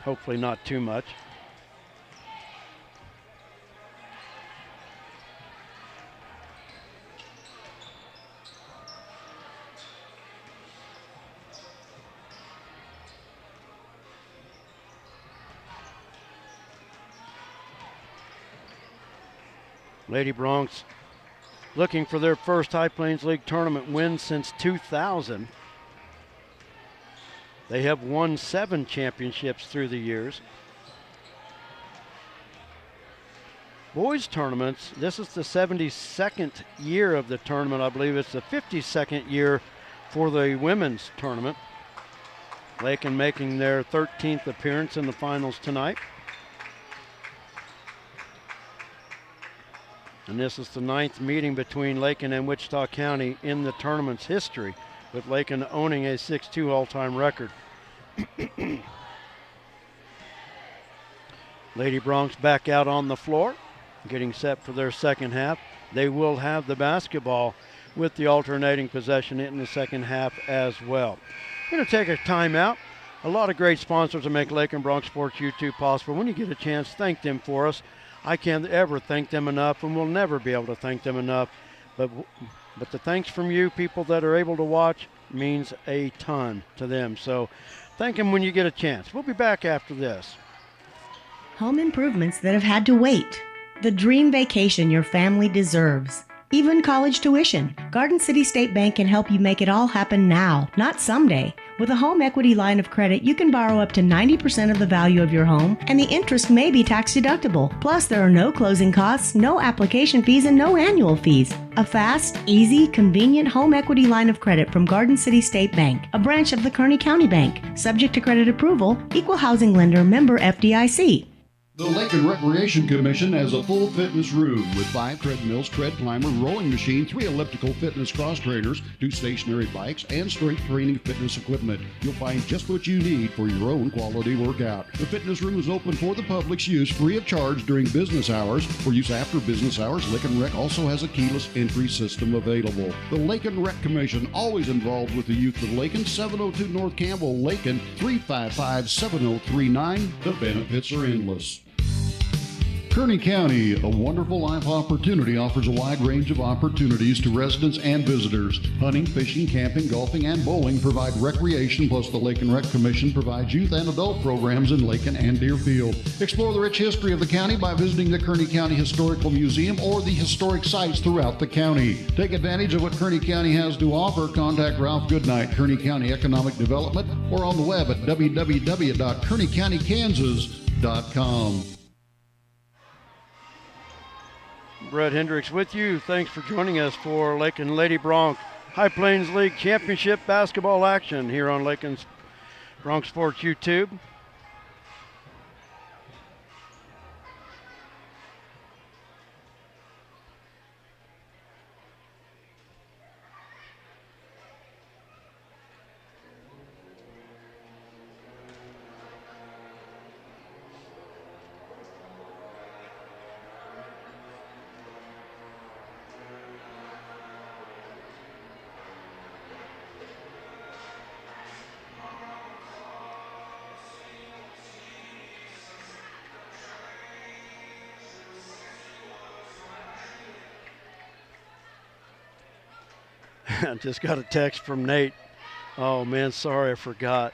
hopefully not too much. Lady Broncs looking for their first High Plains League tournament win since 2000. They have won 7 championships through the years. boys tournaments. This is the 72nd year of the tournament. I believe it's the 52nd year for the women's tournament. Lakin making their 13th appearance in the finals tonight. And this is the 9th meeting between Lakin and Wichita County in the tournament's history, with Lakin owning a 6-2 all-time record. Lady Broncs back out on the floor, getting set for their second half. They will have the basketball with the alternating possession in the second half as well. We're going to take a timeout. A lot of great sponsors that make Lakin Bronx Sports YouTube possible. When you get a chance, thank them for us. I can't ever thank them enough, and we'll never be able to thank them enough. But the thanks from you, people that are able to watch, means a ton to them. So thank them when you get a chance. We'll be back after this. Home improvements that have had to wait. The dream vacation your family deserves. Even college tuition. Garden City State Bank can help you make it all happen now, not someday. With a home equity line of credit, you can borrow up to 90% of the value of your home, and the interest may be tax deductible. Plus, there are no closing costs, no application fees, and no annual fees. A fast, easy, convenient home equity line of credit from Garden City State Bank, a branch of the Kearney County Bank. Subject to credit approval, equal housing lender, member FDIC. The Lakin Recreation Commission has a full fitness room with 5 treadmills, tread climber, rowing machine, 3 elliptical fitness cross trainers, 2 stationary bikes, and strength training fitness equipment. You'll find just what you need for your own quality workout. The fitness room is open for the public's use free of charge during business hours. For use after business hours, Lakin Rec also has a keyless entry system available. The Lakin Rec Commission, always involved with the youth of Lakin, 702 North Campbell, Lakin, 355-7039. The benefits are endless. Kearney County, a wonderful life opportunity, offers a wide range of opportunities to residents and visitors. Hunting, fishing, camping, golfing, and bowling provide recreation, plus the Lakin Rec Commission provides youth and adult programs in Lakin and Deerfield. Explore the rich history of the county by visiting the Kearney County Historical Museum or the historic sites throughout the county. Take advantage of what Kearney County has to offer. Contact Ralph Goodnight, Kearney County Economic Development, or on the web at www.kearneycountykansas.com. Brett Hendricks with you. Thanks for joining us for Lakin Lady Bronc High Plains League Championship basketball action here on Lakin's Bronx Sports YouTube. I just got a text from Nate. Oh man, sorry, I forgot.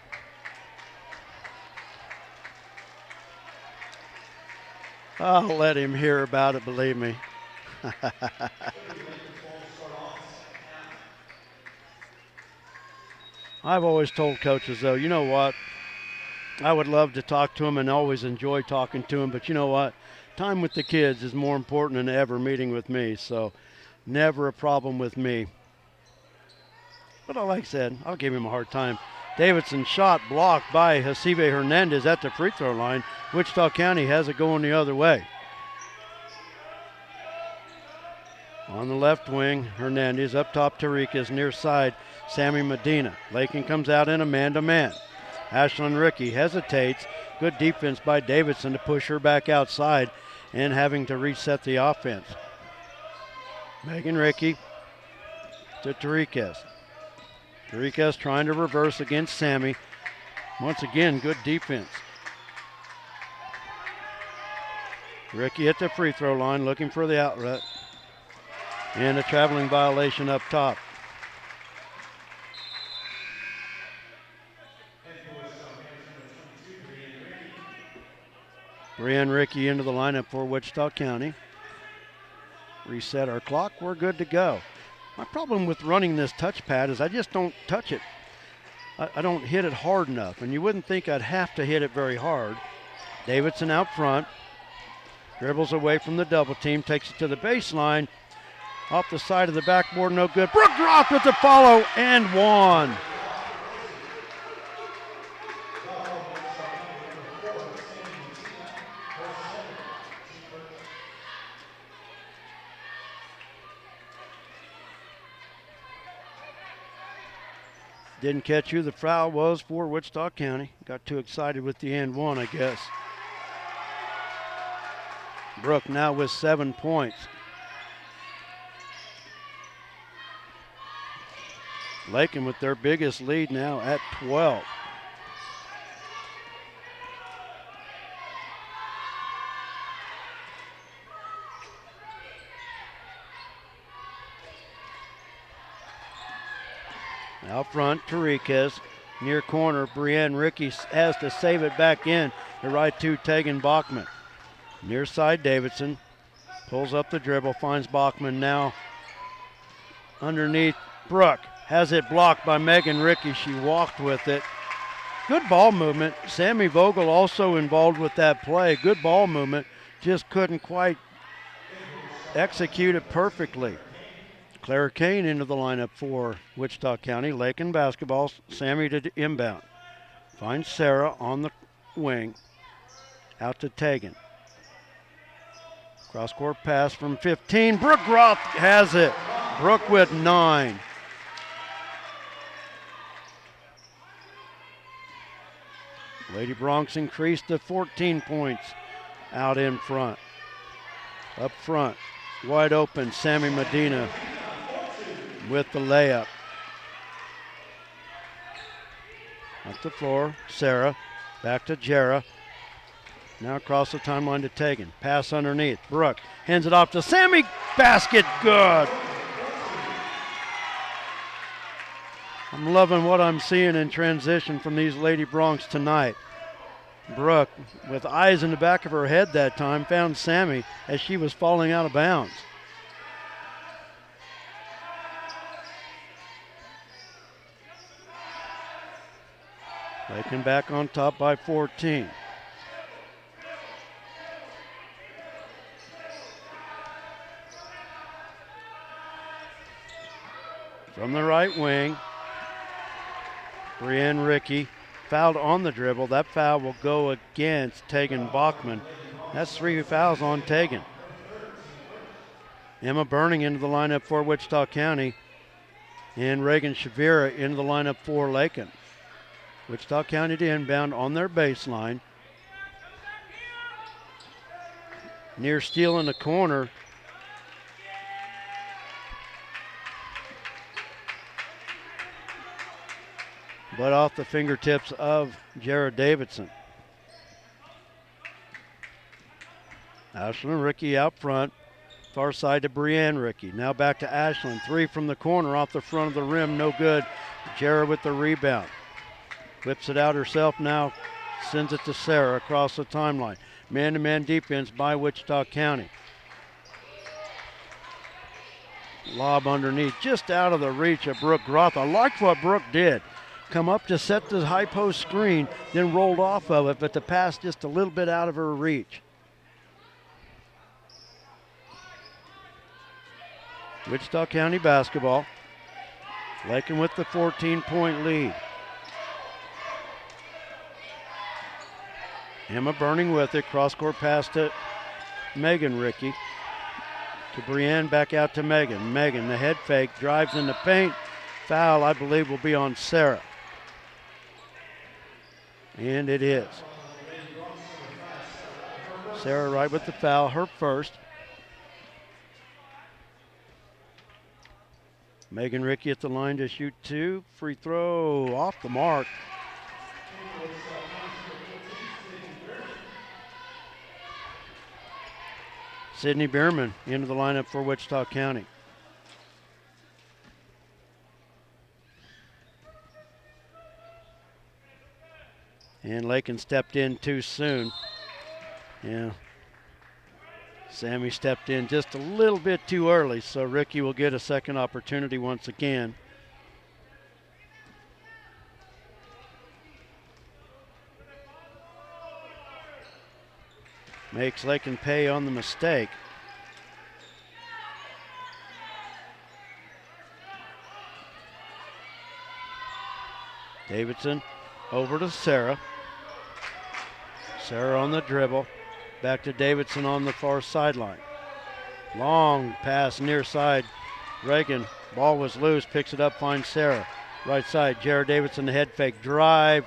I'll let him hear about it, believe me. I've always told coaches, though, you know what? I would love to talk to them and always enjoy talking to them, but you know what? Time with the kids is more important than ever meeting with me, so never a problem with me. But like I said, I'll give him a hard time. Davidson shot blocked by Hasibe Hernandez at the free throw line. Wichita County has it going the other way. On the left wing, Hernandez up top to Riquez, near side, Sammy Medina. Lakin comes out in a man-to-man. Ashlyn Rickey hesitates. Good defense by Davidson to push her back outside and having to reset the offense. Megan Rickey to Riquez. Riquez trying to reverse against Sammy. Once again, good defense. Rickey at the free throw line looking for the outlet. And a traveling violation up top. Brianne Rickey into the lineup for Wichita County. Reset our clock. We're good to go. My problem with running this touchpad is I just don't touch it. I don't hit it hard enough, and you wouldn't think I'd have to hit it very hard. Davidson out front. Dribbles away from the double team, takes it to the baseline. Off the side of the backboard, no good. Brooke Groth with the follow and one. Didn't catch who the foul was for Wichita County. Got too excited with the and one, I guess. Brooke now with 7 points. Lakin with their biggest lead now at 12. Out front, Tariquez. Near corner, Brienne Ricky has to save it back in. The right to Tegan Bachman. Near side, Davidson. Pulls up the dribble, finds Bachman now. Underneath, Brooke. Has it blocked by Megan Ricky. She walked with it. Good ball movement. Sammy Vogel also involved with that play. Good ball movement. Just couldn't quite execute it perfectly. Clara Kane into the lineup for Wichita County. Lakin basketball. Sammy to inbound. Finds Sarah on the wing. Out to Tegan. Cross-court pass from 15. Brooke Groth has it. Brooke with 9. Lady Bronx increased to 14 points out in front. Up front, wide open, Sammy Medina with the layup. Up the floor, Sarah, back to Jera. Now across the timeline to Tegan. Pass underneath, Brooke hands it off to Sammy, basket good. I'm loving what I'm seeing in transition from these Lady Bronx tonight. Brooke, with eyes in the back of her head that time, found Sammy as she was falling out of bounds. Lakin back on top by 14. From the right wing, Brienne Ricky fouled on the dribble. That foul will go against Tegan Bachman. That's 3 fouls on Tegan. Emma Burning into the lineup for Wichita County. And Reagan Shavira into the lineup for Lakin. Wichita County to inbound on their baseline. Near steal in the corner. But off the fingertips of Jared Davidson. Ashlyn Ricky out front. Far side to Brienne Ricky. Now back to Ashlyn. 3 from the corner off the front of the rim. No good. Jared with the rebound. Whips it out herself now. Sends it to Sarah across the timeline. Man-to-man defense by Wichita County. Lob underneath. Just out of the reach of Brooke Groth. I like what Brooke did. Come up to set the high post screen, then rolled off of it, but the pass just a little bit out of her reach. Wichita County basketball. Lakin with the 14-point lead. Emma Burning with it. Cross-court pass to Megan Ricky. To Brienne, back out to Megan. Megan, the head fake, drives in the paint. Foul, I believe, will be on Sarah. And it is. Sarah right with the foul, her first. Megan Ricky at the line to shoot 2. Free throw off the mark. Sydney Bierman into the lineup for Wichita County. And Lakin stepped in too soon. Yeah. Sammy stepped in just a little bit too early, so Ricky will get a second opportunity once again. Makes Lakin pay on the mistake. Davidson over to Sarah. Sarah on the dribble. Back to Davidson on the far sideline. Long pass near side. Reagan, ball was loose, picks it up, finds Sarah. Right side, Jared Davidson, the head fake, drive.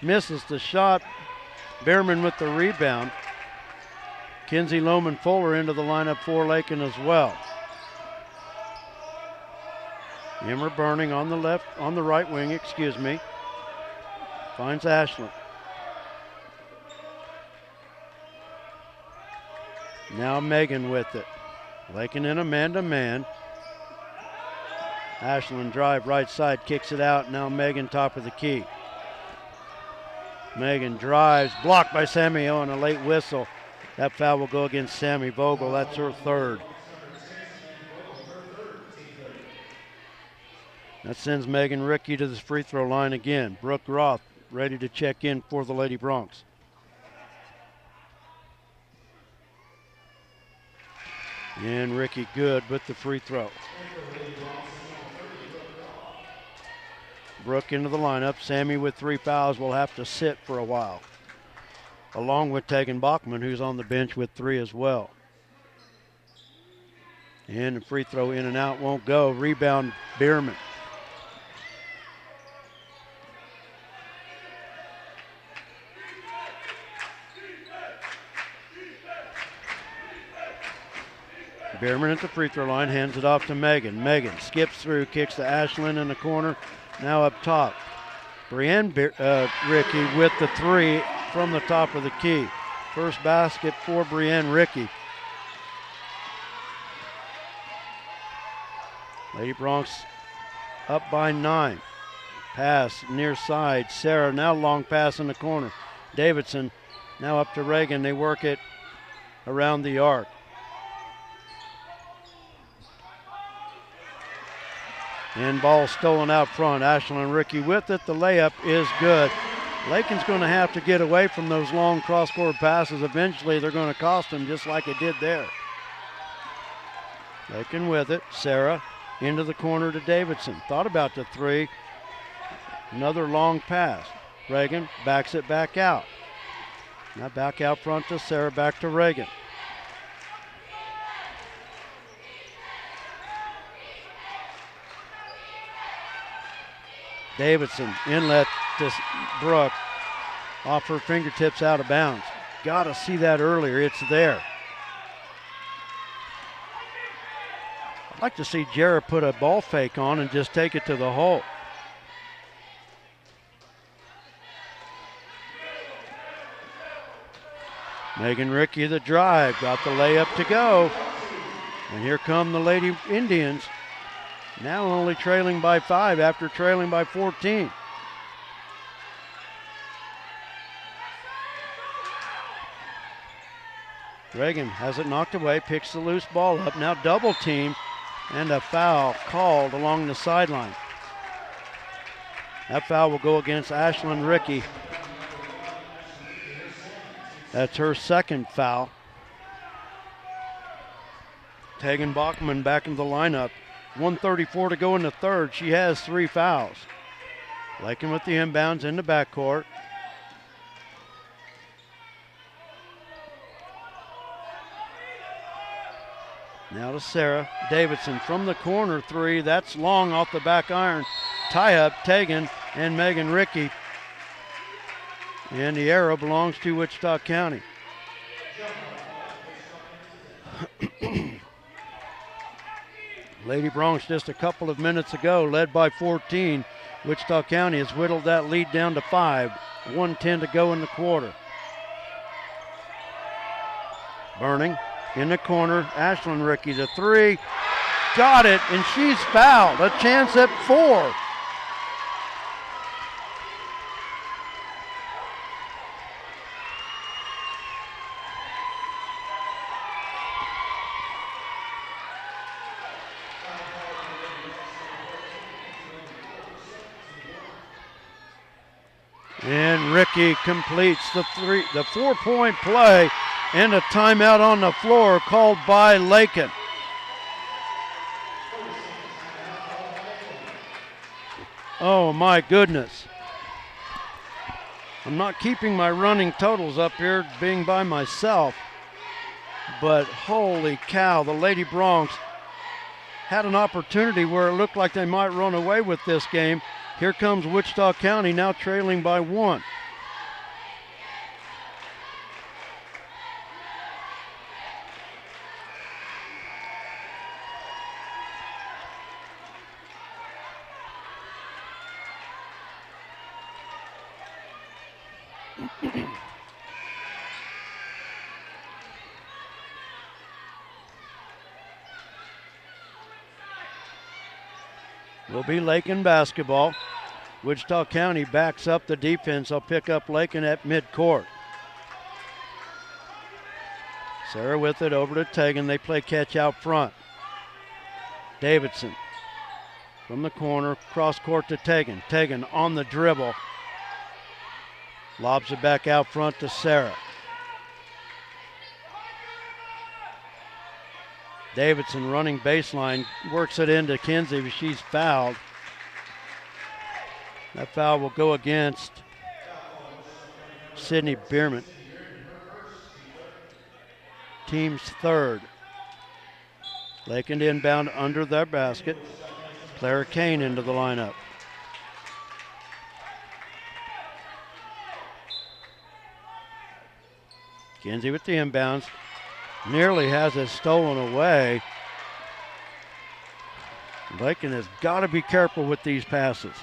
Misses the shot. Bierman with the rebound. Kinsey Lohman Fuller into the lineup for Lakin as well. Emmer Burning on the right wing, finds Ashland. Now Megan with it. Lakin in a man-to-man. Ashland drive right side, kicks it out. Now Megan top of the key. Megan drives, blocked by Sammy Owen, a late whistle. That foul will go against Sammy Vogel. That's her third. That sends Megan Rickey to the free throw line again. Brooke Roth ready to check in for the Lady Bronx. And Rickey good with the free throw. Brooke into the lineup. Sammy with 3 fouls will have to sit for a while, along with Tegan Bachman, who's on the bench with 3 as well. And the free throw in and out won't go. Rebound Bierman. Bierman at the free throw line, hands it off to Megan. Megan skips through, kicks to Ashland in the corner. Now up top. Brienne Rickey with the 3 from the top of the key. First basket for Brienne Rickey. Lady Bronx up by 9. Pass near side. Sarah now long pass in the corner. Davidson now up to Reagan. They work it around the arc. And ball stolen out front. Ashland Rickey with it. The layup is good. Lakin's going to have to get away from those long cross-court passes. Eventually they're going to cost them just like it did there. Lakin with it. Sarah into the corner to Davidson. Thought about the 3. Another long pass. Reagan backs it back out. Now back out front to Sarah, back to Reagan. Davidson, inlet to Brooke, off her fingertips out of bounds. Got to see that earlier, it's there. I'd like to see Jarrett put a ball fake on and just take it to the hole. Megan Rickey the drive, got the layup to go. And here come the Lady Indians. Now only trailing by 5 after trailing by 14. Reagan has it knocked away, picks the loose ball up. Now double team and a foul called along the sideline. That foul will go against Ashland Rickey. That's her second foul. Tegan Bachman back into the lineup. 1:34 to go in the third. She has 3 fouls. Lakin with the inbounds in the backcourt. Now to Sarah. Davidson from the corner 3. That's long off the back iron. Tie up Tegan and Megan Rickey. And the arrow belongs to Wichita County. Lady Bronx just a couple of minutes ago led by 14. Wichita County has whittled that lead down to 5. 1:10 to go in the quarter. Burning in the corner. Ashland Rickey to 3. Got it, and she's fouled. A chance at 4. And Rickey completes the 4-point play And a timeout on the floor called by Lakin. Oh my goodness. I'm not keeping my running totals up here being by myself, but holy cow, the Lady Broncs had an opportunity where it looked like they might run away with this game. Here comes Wichita County now trailing by 1. Will be Lakin basketball. Wichita County backs up the defense. They'll pick up Lakin at midcourt. Sarah with it over to Tegan. They play catch out front. Davidson from the corner, cross court to Tegan. Tegan on the dribble. Lobs it back out front to Sarah. Davidson running baseline, works it into Kinsey, but she's fouled. That foul will go against Sydney Bierman. Team's third. Lakin inbound under their basket. Clara Kane into the lineup. Kinsey with the inbounds. Nearly has it stolen away. Lakin has got to be careful with these passes.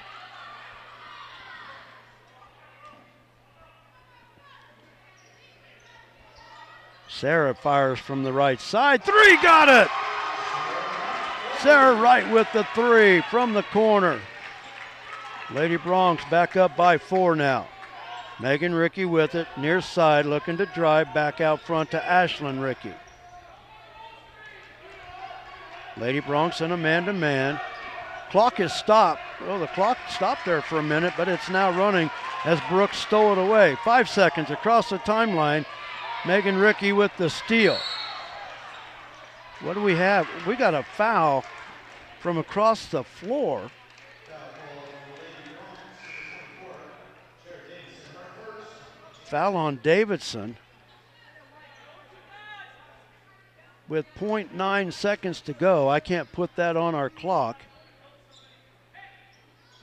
Sarah fires from the right side. 3, got it! Sarah Wright with the 3 from the corner. Lady Broncs back up by 4 now. Megan Rickey with it, near side, looking to drive back out front to Ashlyn Rickey. Lady Broncs in a man-to-man. Clock is stopped. Well, the clock stopped there for a minute, but it's now running as Brooks stole it away. 5 seconds across the timeline. Megan Rickey with the steal. What do we have? We got a foul from across the floor. Foul on Davidson with 0.9 seconds to go. I can't put that on our clock.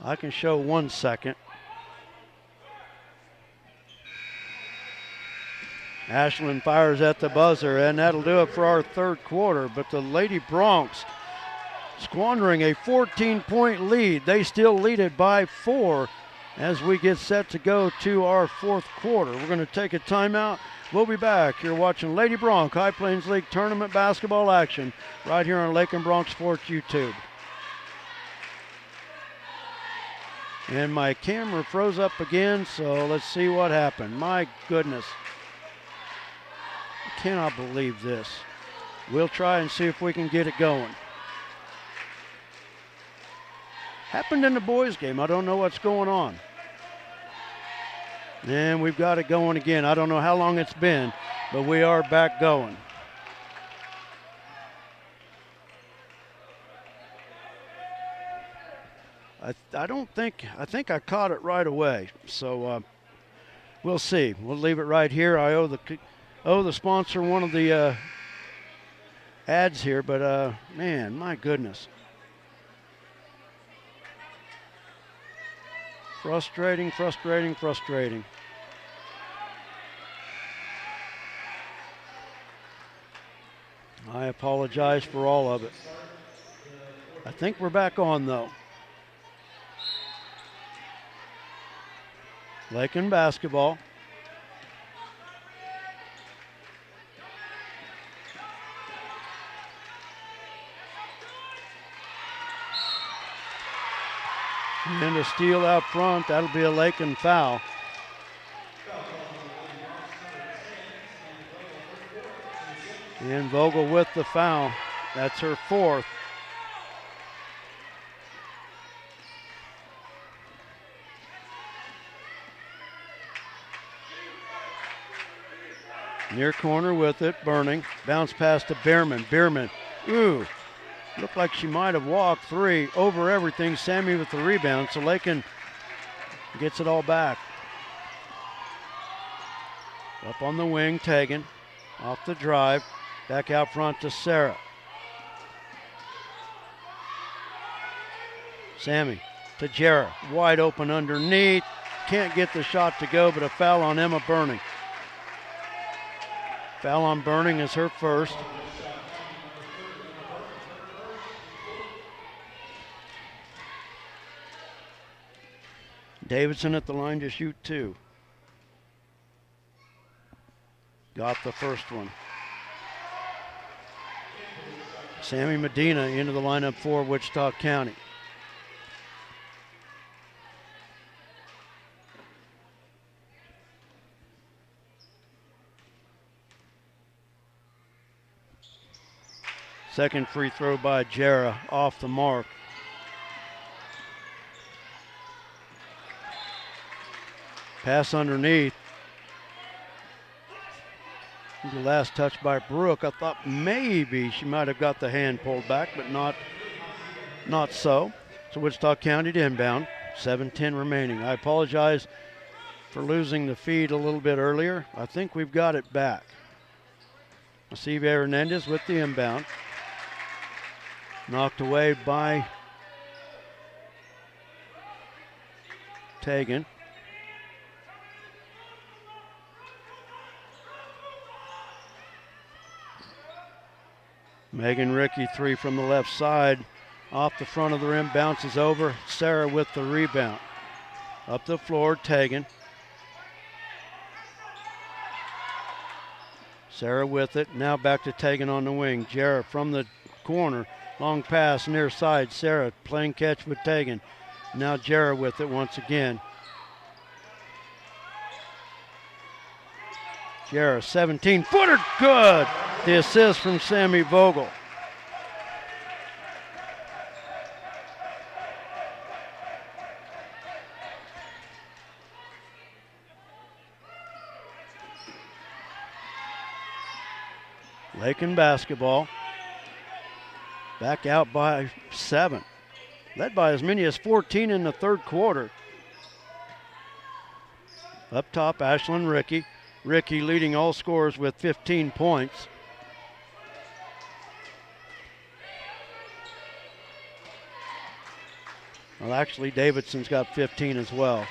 I can show 1 second. Ashlyn fires at the buzzer, and that'll do it for our third quarter. But the Lady Broncs squandering a 14-point lead. They still lead it by 4 as we get set to go to our fourth quarter. We're going to take a timeout. We'll be back. You're watching Lady Bronc High Plains League Tournament basketball action right here on Lakin Bronc Sports YouTube. And my camera froze up again, so let's see what happened. My goodness. I cannot believe this. We'll try and see if we can get it going. Happened in the boys' game. I don't know what's going on. And we've got it going again. I don't know how long it's been, but we are back going. I think I caught it right away. So we'll see. We'll leave it right here. I owe the sponsor one of the ads here, but man, my goodness. Frustrating, frustrating, frustrating. I apologize for all of it. I think we're back on though. Lakin basketball. And a steal out front. That'll be a Lakin foul. And Vogel with the foul. That's her fourth. Near corner with it, Burning. Bounce pass to Bierman. Bierman, ooh, looked like she might have walked three. Over everything, Sammy with the rebound, so Lakin gets it all back. Up on the wing, Tegan. Off the drive, back out front to Sarah. Sammy to Jarrah, wide open underneath. Can't get the shot to go, but a foul on Emma Burning. Foul on Burning is her first. Davidson at the line to shoot two. Got the first one. Sammy Medina into the lineup for Wichita County. Second free throw by Jarrah, off the mark. Pass underneath. The last touch by Brooke. I thought maybe she might have got the hand pulled back, but not so. So Wichita County to inbound. 7:10 remaining. I apologize for losing the feed a little bit earlier. I think we've got it back. Steve Hernandez with the inbound. Knocked away by Tegan. Megan Rickey, three from the left side. Off the front of the rim, bounces over. Sarah with the rebound. Up the floor, Tegan. Sarah with it. Now back to Tegan on the wing. Jarrah from the corner. Long pass near side. Sarah playing catch with Tegan. Now Jarrah with it once again. Jarrah, 17-footer, good. The assist from Sammy Vogel. Lakin basketball. Back out by 7. Led by as many as 14 in the third quarter. Up top, Ashlyn Rickey. Rickey leading all scorers with 15 points. Well, actually, Davidson's got 15 as well.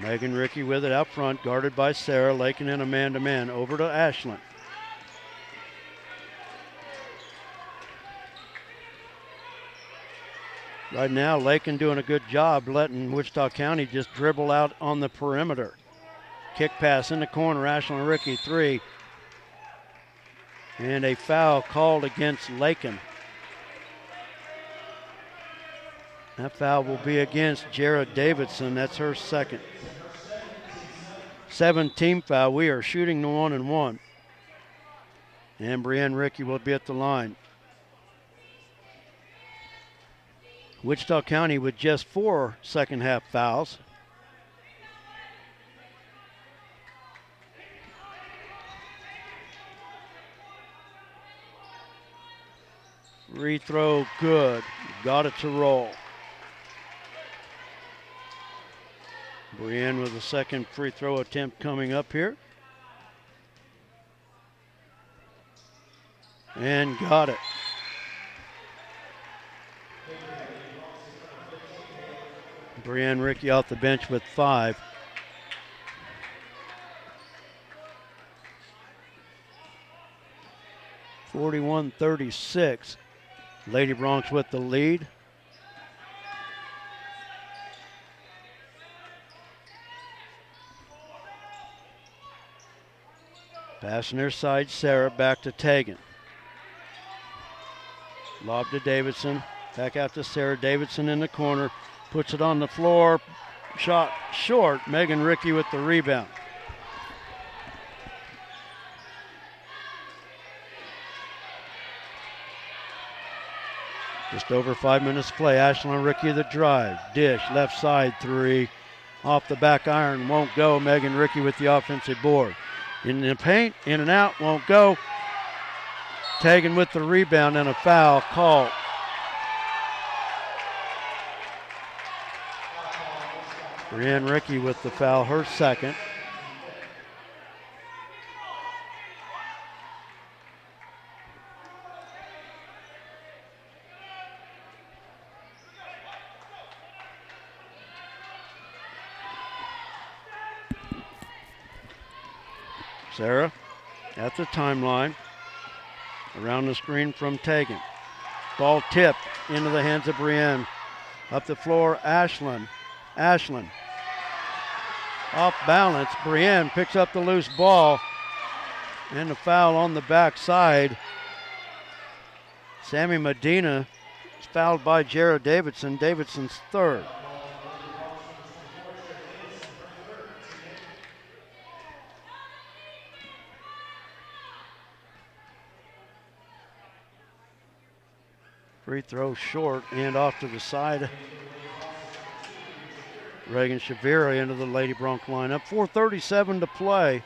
Megan Rickey with it out front, guarded by Sarah. Lakin in a man-to-man. Over to Ashlyn. Right now, Lakin doing a good job letting Wichita County just dribble out on the perimeter. Kick pass in the corner, Ashlyn Rickey, three. And a foul called against Lakin. That foul will be against Jarrah Davidson. That's her second. 7-team foul. We are shooting the 1-and-1. And Brienne Rickey will be at the line. Wichita County with just 4 second half fouls. Free throw good. Got it to roll. Brienne with a second free throw attempt coming up here. And got it. Brienne Rickey off the bench with 5. (41-36). Lady Bronx with the lead. Pass near side, Sarah back to Tegan. Lob to Davidson. Back out to Sarah. Davidson in the corner. Puts it on the floor. Shot short. Megan Rickey with the rebound. Just over 5 minutes to play. Ashlyn Rickey the drive. Dish, left side, 3. Off the back iron, won't go. Megan Rickey with the offensive board. In the paint, in and out, won't go. Taken with the rebound and a foul called. Brienne Rickey with the foul, her second. Sarah at the timeline. Around the screen from Tegan. Ball tipped into the hands of Brienne. Up the floor, Ashland. Ashland. Off balance. Brienne picks up the loose ball. And the foul on the backside. Sammy Medina is fouled by Jared Davidson. Davidson's third. Free throw short and off to the side. Reagan Shavira into the Lady Bronc lineup. 4:37 to play.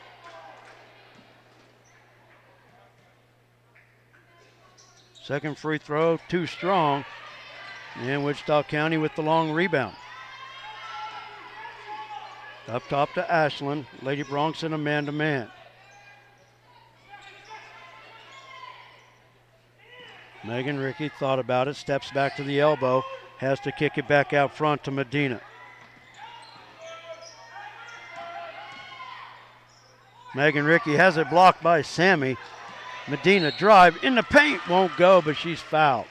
Second free throw, too strong. And Wichita County with the long rebound. Up top to Ashland. Lady Bronx in a man-to-man. Megan Rickey thought about it, steps back to the elbow, has to kick it back out front to Medina. Megan Rickey has it blocked by Sammy. Medina drive in the paint, won't go, but she's fouled.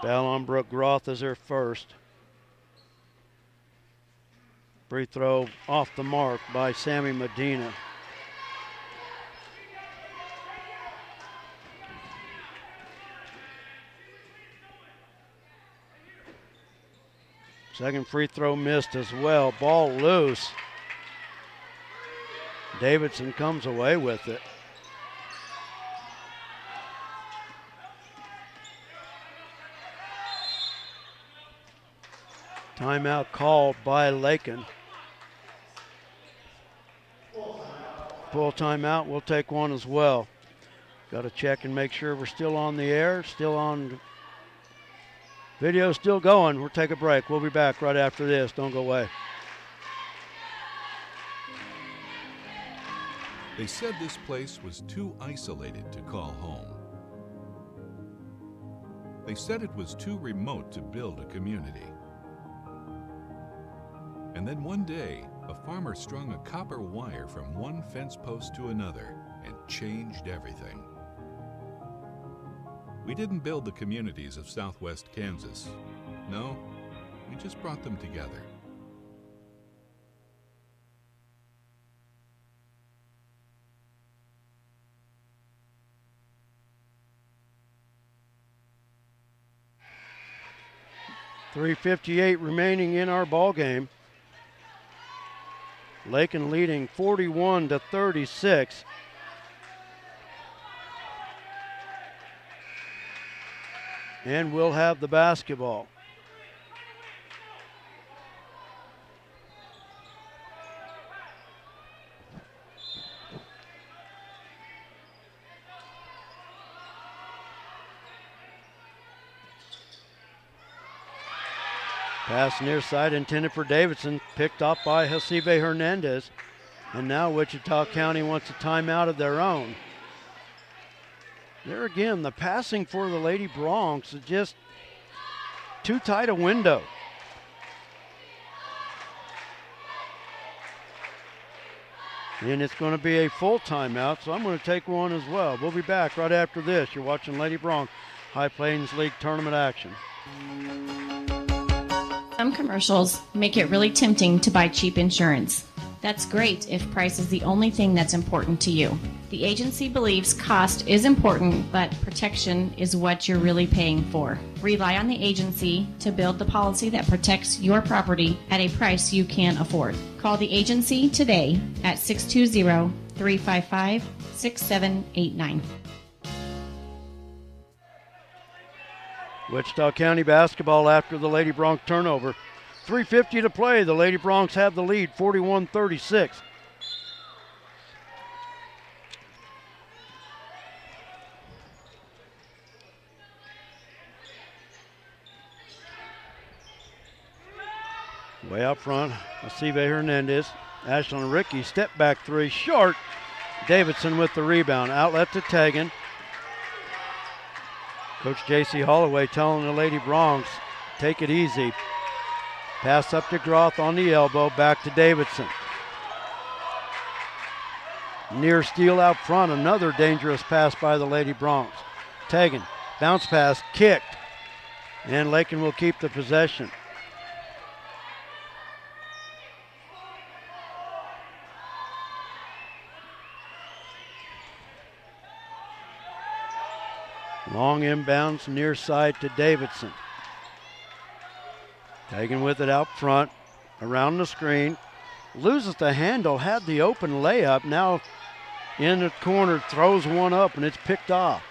Foul on Brooke Groth as her first. Free throw off the mark by Sammy Medina. Second free throw missed as well. Ball loose. Davidson comes away with it. Timeout called by Lakin. Full timeout, we'll take one as well. Got to check and make sure we're still on the air, still on. Video still going. We'll take a break. We'll be back right after this. Don't go away. They said this place was too isolated to call home. They said it was too remote to build a community. And then one day, a farmer strung a copper wire from one fence post to another and changed everything. We didn't build the communities of Southwest Kansas. No, we just brought them together. .358 remaining in our ball game. Lakin leading 41-36. And we'll have the basketball. Pass near side intended for Davidson, picked up by Hasibe Hernandez. And now Wichita County wants a timeout of their own. There again, the passing for the Lady Broncs is just too tight a window. And it's going to be a full timeout, so I'm going to take one as well. We'll be back right after this. You're watching Lady Bronc High Plains League tournament action. Some commercials make it really tempting to buy cheap insurance. That's great if price is the only thing that's important to you. The agency believes cost is important, but protection is what you're really paying for. Rely on the agency to build the policy that protects your property at a price you can afford. Call the agency today at 620-355 6789. Wichita County basketball after the Lady Bronx turnover. 3:50 to play. The Lady Bronx have the lead, 41-36. Way out front, Asive Hernandez. Ashlyn Ricky, step back three, short. Davidson with the rebound. Outlet to Tegan. Coach J.C. Holloway telling the Lady Bronx, take it easy. Pass up to Groth on the elbow, back to Davidson. Near steal out front, another dangerous pass by the Lady Bronx. Tegan, bounce pass, kicked. And Lakin will keep the possession. Long inbounds near side to Davidson. Tegan with it out front, around the screen. Loses the handle, had the open layup. Now in the corner, throws one up and it's picked off.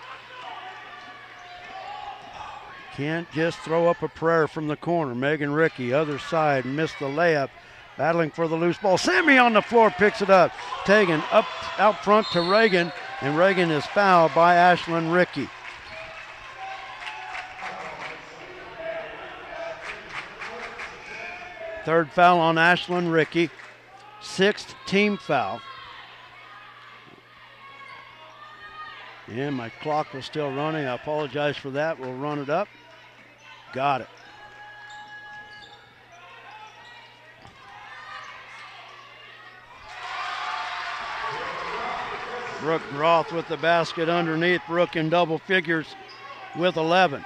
Can't just throw up a prayer from the corner. Megan Ricky, other side, missed the layup. Battling for the loose ball. Sammy on the floor picks it up. Tegan up out front to Reagan, and Reagan is fouled by Ashlyn Ricky. Third foul on Ashlyn Ricky. Sixth team foul. And my clock was still running. I apologize for that. We'll run it up. Got it. Brooke Groth with the basket underneath. Brooke in double figures with 11.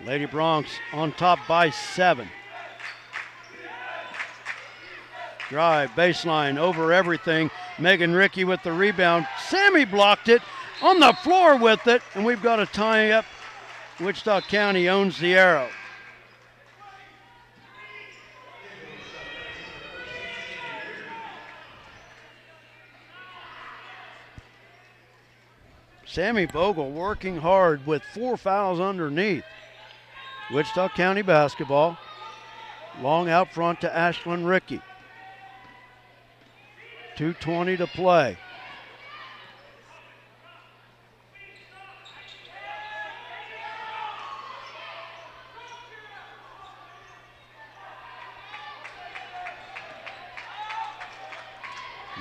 Lady Bronx on top by 7. Drive, baseline, over everything. Megan Ricky with the rebound. Sammy blocked it, on the floor with it, and we've got a tie up. Wichita County owns the arrow. Sammy Bogle working hard with 4 fouls underneath. Wichita County basketball. Long out front to Ashlyn Ricky. 2:20 to play.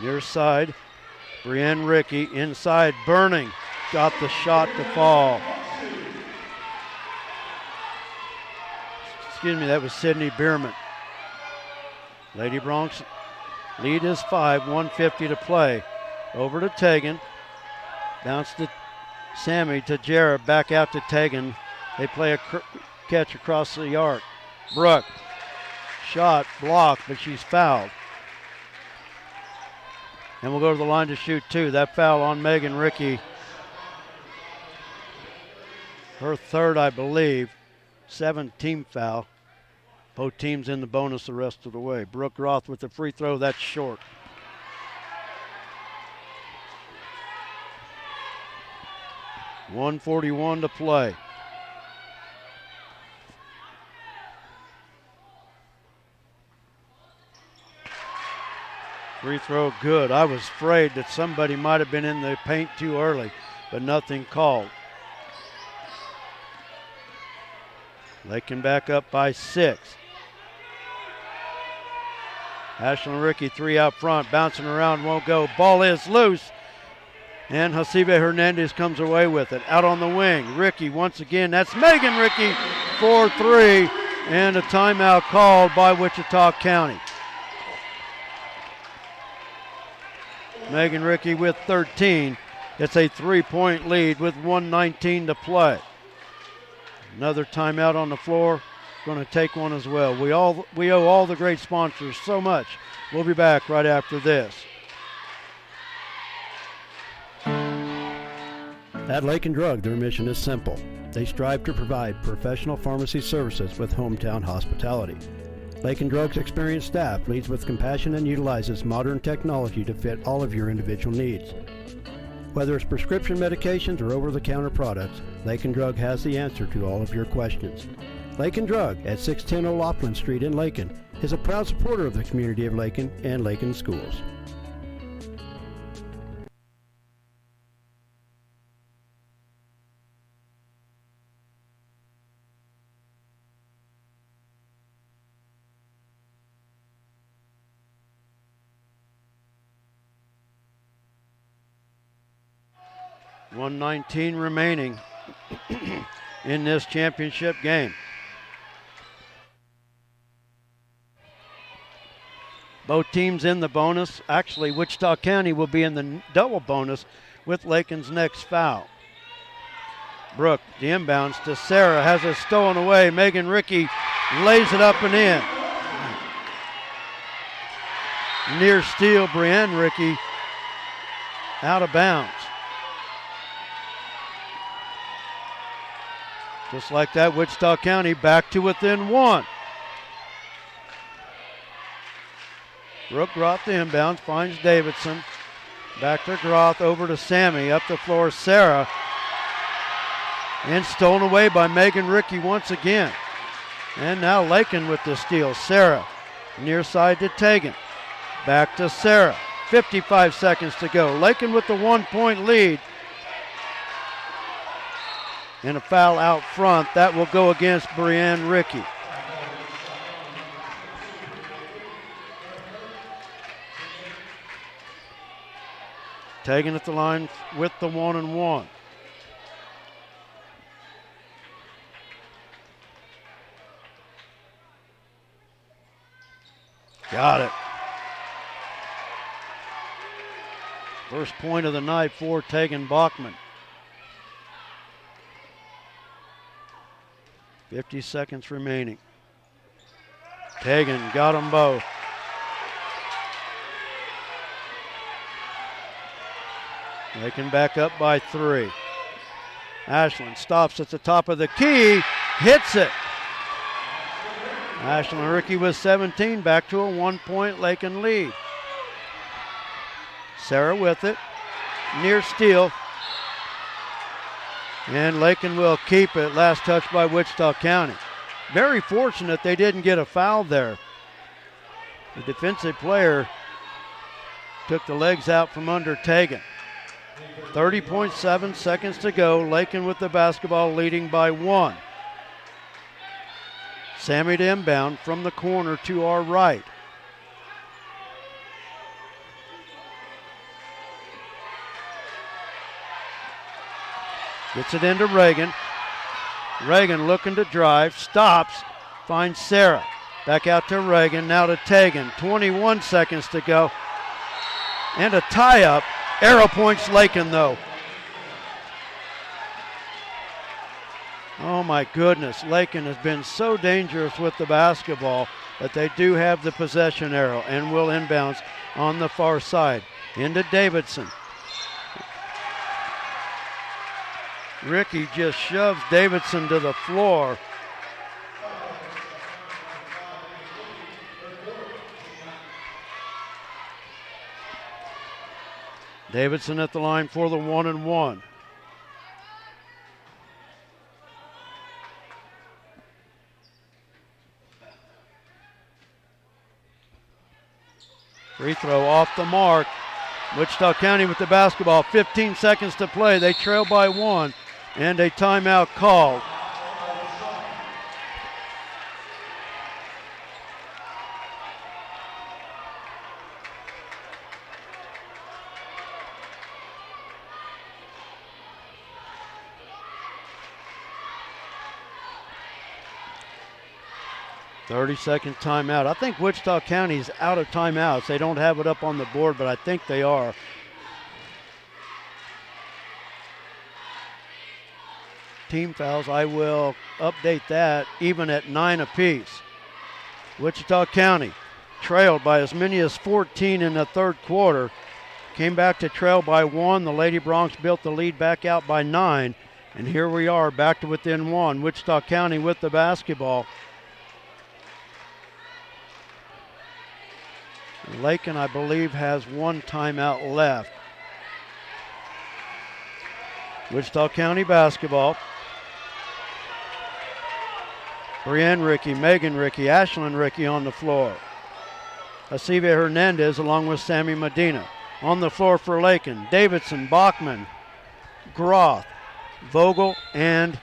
Near side, Brienne Ricky inside, Burning. Got the shot to fall. Excuse me, that was Sydney Bierman. Lady Bronx lead is 5, 1:50 to play. Over to Tegan. Bounce to Sammy, to Jarrett, back out to Tegan. They play a catch across the arc. Brooke, shot blocked, but she's fouled. And we'll go to the line to shoot 2. That foul on Megan Ricky. Her third, I believe. 7th team foul. Both teams in the bonus the rest of the way. Brooke Roth with the free throw, that's short. .141 to play. Free throw good. I was afraid that somebody might have been in the paint too early, but nothing called. Lakin back up by 6. Ashlyn Ricky, 3 out front, bouncing around, won't go. Ball is loose, and Hasibe Hernandez comes away with it. Out on the wing, Ricky once again. That's Megan Ricky for 3, and a timeout called by Wichita County. Megan Ricky with 13. It's a 3-point lead with 1:19 to play. Another timeout on the floor. Going to take one as well. We owe all the great sponsors so much. We'll be back right after this. At Lakin Drug, their mission is simple. They strive to provide professional pharmacy services with hometown hospitality. Lakin Drug's experienced staff leads with compassion and utilizes modern technology to fit all of your individual needs. Whether it's prescription medications or over-the-counter products, Lakin Drug has the answer to all of your questions. Lakin Drug at 610 O'Loughlin Street in Lakin is a proud supporter of the community of Lakin and Lakin schools. .119 remaining in this championship game. Both teams in the bonus. Actually, Wichita County will be in the double bonus with Lakin's next foul. Brooke, the inbounds to Sarah, has it stolen away. Megan Rickey lays it up and in. Near steal, Brienne Rickey out of bounds. Just like that, Wichita County back to within one. Brooke Groth the inbounds, finds Davidson. Back to Groth, over to Sammy, up the floor, Sarah. And stolen away by Megan Rickey once again. And now Lakin with the steal. Sarah, near side to Tegan. Back to Sarah, 55 seconds to go. Lakin with the 1-point lead. And a foul out front. That will go against Brienne Rickey. Tegan at the line with the 1-and-1. Got it. First point of the night for Tegan Bachman. 50 seconds remaining. Tegan got them both. They can back up by 3. Ashland stops at the top of the key, hits it. Ashland Rickey with 17, back to a 1-point Lakin lead. Sarah with it, near steal. And Lakin will keep it. Last touch by Wichita County. Very fortunate they didn't get a foul there. The defensive player took the legs out from under Tegan. 30.7 seconds to go. Lakin with the basketball, leading by 1. Sammy to inbound from the corner to our right. Gets it into Reagan. Reagan looking to drive, stops, finds Sarah. Back out to Reagan, now to Tegan. 21 seconds to go. And a tie-up. Arrow points Lakin, though. Oh my goodness, Lakin has been so dangerous with the basketball that they do have the possession arrow and will inbounds on the far side. Into Davidson. Rickey just shoves Davidson to the floor. Davidson at the line for the 1-and-1. Free throw off the mark. Wichita County with the basketball. 15 seconds to play. They trail by 1. And a timeout called. .30-second timeout. I think Wichita County's out of timeouts. They don't have it up on the board, but I think they are. Team fouls, I will update that, even at 9 apiece. Wichita County trailed by as many as 14 in the third quarter. Came back to trail by 1. The Lady Broncs built the lead back out by 9. And here we are back to within 1. Wichita County with the basketball. Lakin, I believe, has one timeout left. Wichita County basketball. Brienne Rickey, Megan Rickey, Ashlyn Rickey on the floor. Asive Hernandez along with Sammy Medina. On the floor for Lakin, Davidson, Bachman, Groth, Vogel, and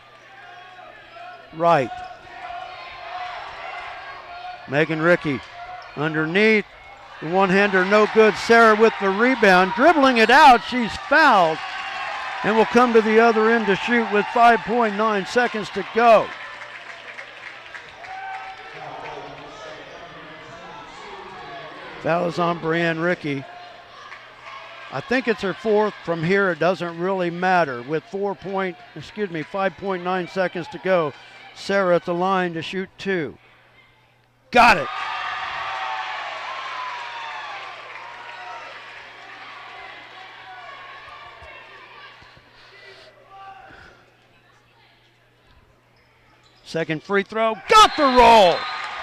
Wright. Megan Rickey underneath. The one-hander no good. Sarah with the rebound. Dribbling it out. She's fouled. And will come to the other end to shoot with 5.9 seconds to go. Foul is on Brienne Rickey. I think it's her fourth. From here, it doesn't really matter. With 5.9 seconds to go, Sarah at the line to shoot 2. Got it. Second free throw, got the roll.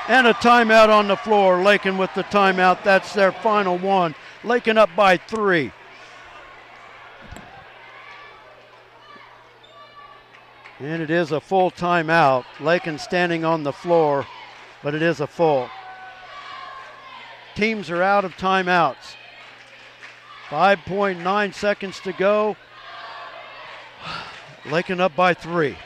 And a timeout on the floor. Lakin with the timeout. That's their final one. Lakin up by 3. And it is a full timeout. Lakin standing on the floor, but it is a full. Teams are out of timeouts. 5.9 seconds to go. Lakin up by 3.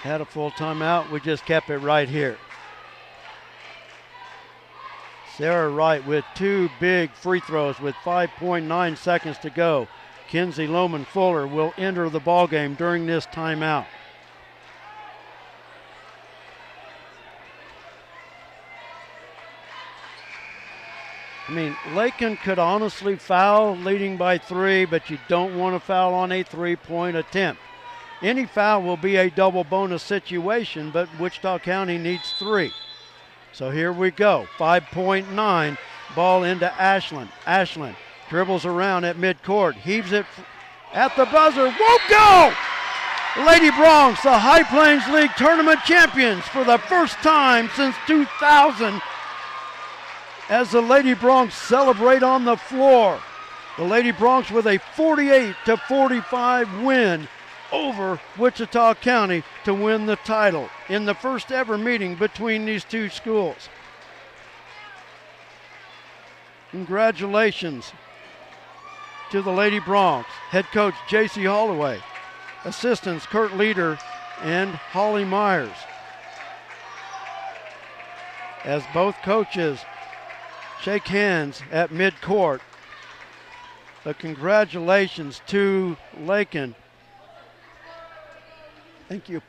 Had a full timeout. We just kept it right here. Sarah Wright with 2 big free throws with 5.9 seconds to go. Kinsey Lohman Fuller will enter the ballgame during this timeout. I mean, Lakin could honestly foul leading by 3, but you don't want to foul on a 3-point attempt. Any foul will be a double bonus situation, but Wichita County needs 3. So here we go. 5.9. Ball into Ashlyn. Ashlyn dribbles around at midcourt. Heaves it at the buzzer. Won't go! Lady Bronx, the High Plains League tournament champions for the first time since 2000. As the Lady Bronx celebrate on the floor. The Lady Bronx with a 48-45 win over Wichita County to win the title in the first ever meeting between these two schools. Congratulations to the Lady Bronx. Head coach J.C. Holloway, assistants Kurt Leader and Holly Myers. As both coaches shake hands at midcourt. But congratulations to Lakin. Thank you.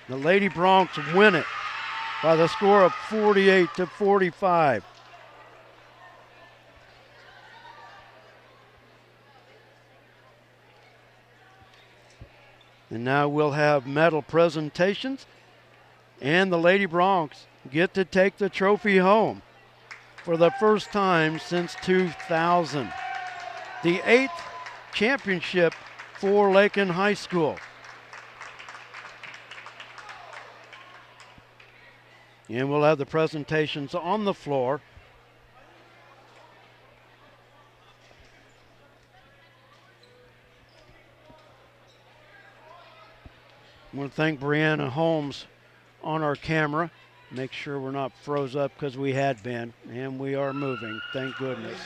The Lady Bronx win it by the score of 48-45. And now we'll have medal presentations, and the Lady Bronx get to take the trophy home for the first time since 2000. The 8th championship for Lakin High School. And we'll have the presentations on the floor. I want to thank Brianna Holmes on our camera. Make sure we're not froze up because we had been, and we are moving, thank goodness.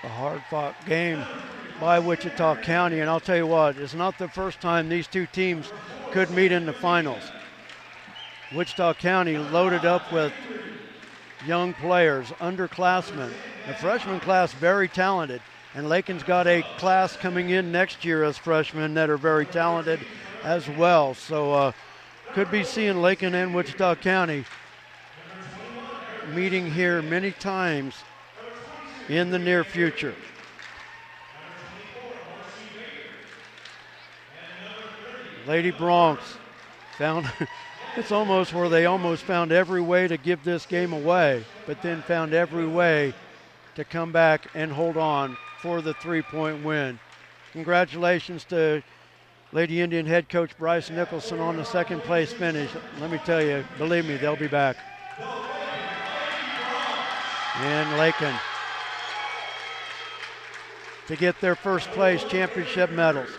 A hard-fought game by Wichita County, and I'll tell you what, it's not the first time these two teams could meet in the finals. Wichita County loaded up with young players, underclassmen. The freshman class very talented, and Lakin's got a class coming in next year as freshmen that are very talented as well. So could be seeing Lakin and Wichita County meeting here many times in the near future. Lady Bronx found, it's almost where they almost found every way to give this game away, but then found every way to come back and hold on for the 3-point win. Congratulations to Lady Indian head coach Bryce Nicholson on the second place finish. Let me tell you, believe me, they'll be back. And Lakin to get their first place championship medals.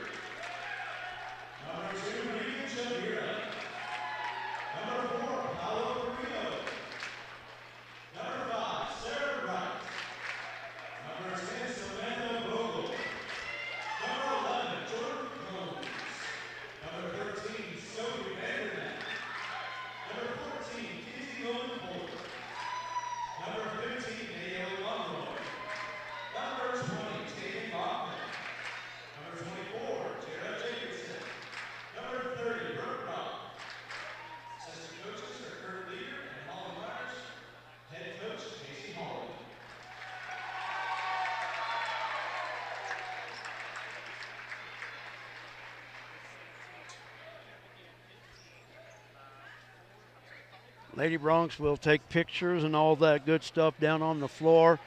Lady Bronx will take pictures and all that good stuff down on the floor.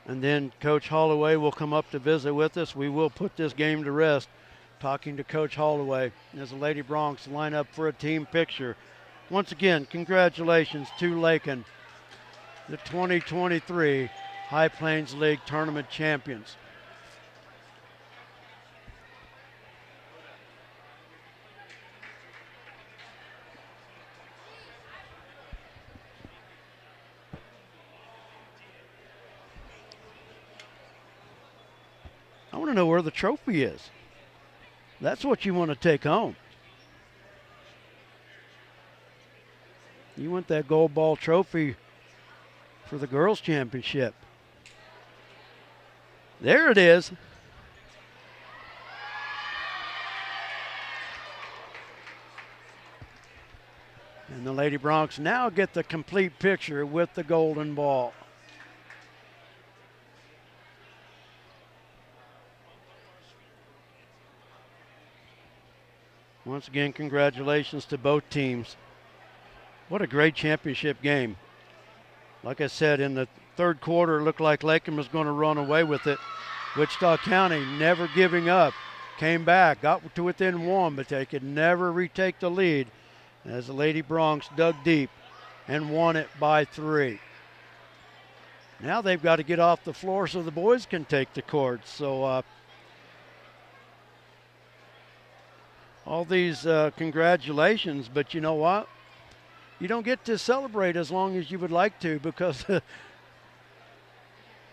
And then Coach Holloway will come up to visit with us. We will put this game to rest talking to Coach Holloway as the Lady Bronx line up for a team picture. Once again, congratulations to Lakin, the 2023 High Plains League Tournament champions. I want to know where the trophy is. That's what you want to take home. You want that gold ball trophy for the girls' championship. There it is. And the Lady Bronx now get the complete picture with the golden ball. Once again, congratulations to both teams. What a great championship game. Like I said, in the third quarter, it looked like Lakin was going to run away with it. Wichita County never giving up. Came back, got to within one, but they could never retake the lead as the Lady Bronx dug deep and won it by 3. Now they've got to get off the floor so the boys can take the court. So all these congratulations, but you know what? You don't get to celebrate as long as you would like to because the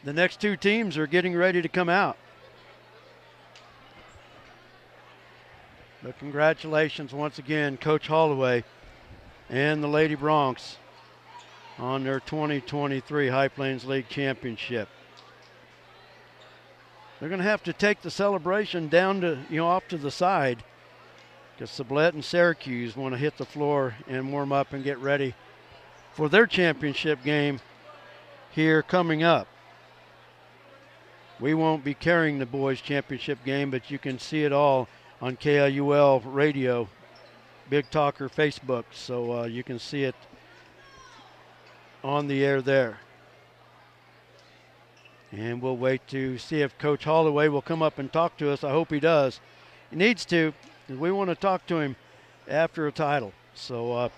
next two teams are getting ready to come out. But congratulations once again, Coach Holloway and the Lady Bronx on their 2023 High Plains League Championship. They're going to have to take the celebration down to, off to the side, because Sublette and Syracuse want to hit the floor and warm up and get ready for their championship game here coming up. We won't be carrying the boys' championship game, but you can see it all on KIUL Radio, Big Talker Facebook, so you can see it on the air there. And we'll wait to see if Coach Holloway will come up and talk to us. I hope he does. He needs to, because we want to talk to him after a title. So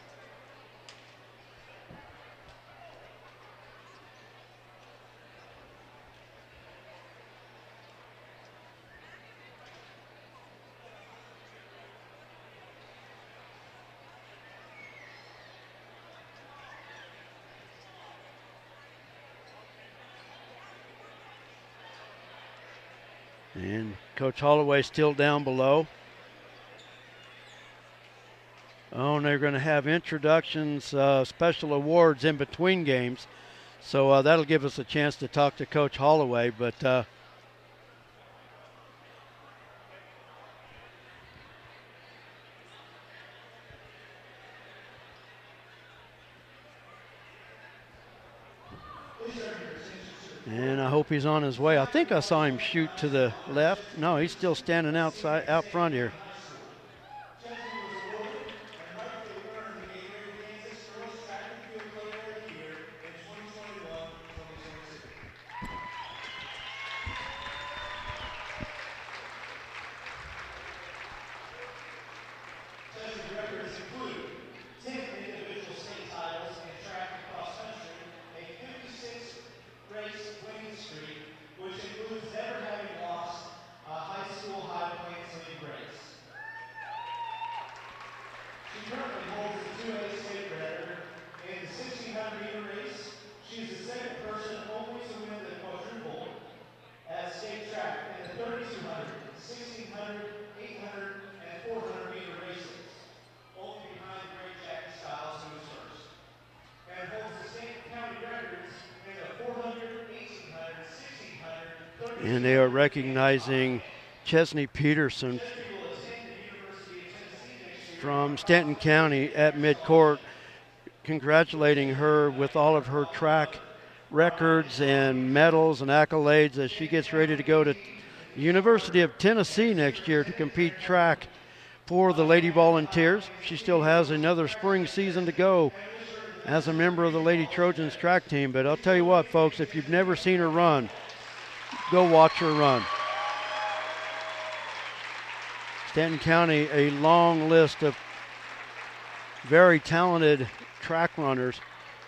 and Coach Holloway still down below. Oh, and they're going to have introductions, special awards in between games. So that'll give us a chance to talk to Coach Holloway. But And I hope he's on his way. I think I saw him shoot to the left. No, he's still standing outside, out front here. And they are recognizing Chesney Peterson from Stanton County at midcourt, congratulating her with all of her track records and medals and accolades as she gets ready to go to the University of Tennessee next year to compete track for the Lady Volunteers. She still has another spring season to go as a member of the Lady Trojans track team. But I'll tell you what, folks, if you've never seen her run, go watch her run. Stanton County, a long list of very talented track runners.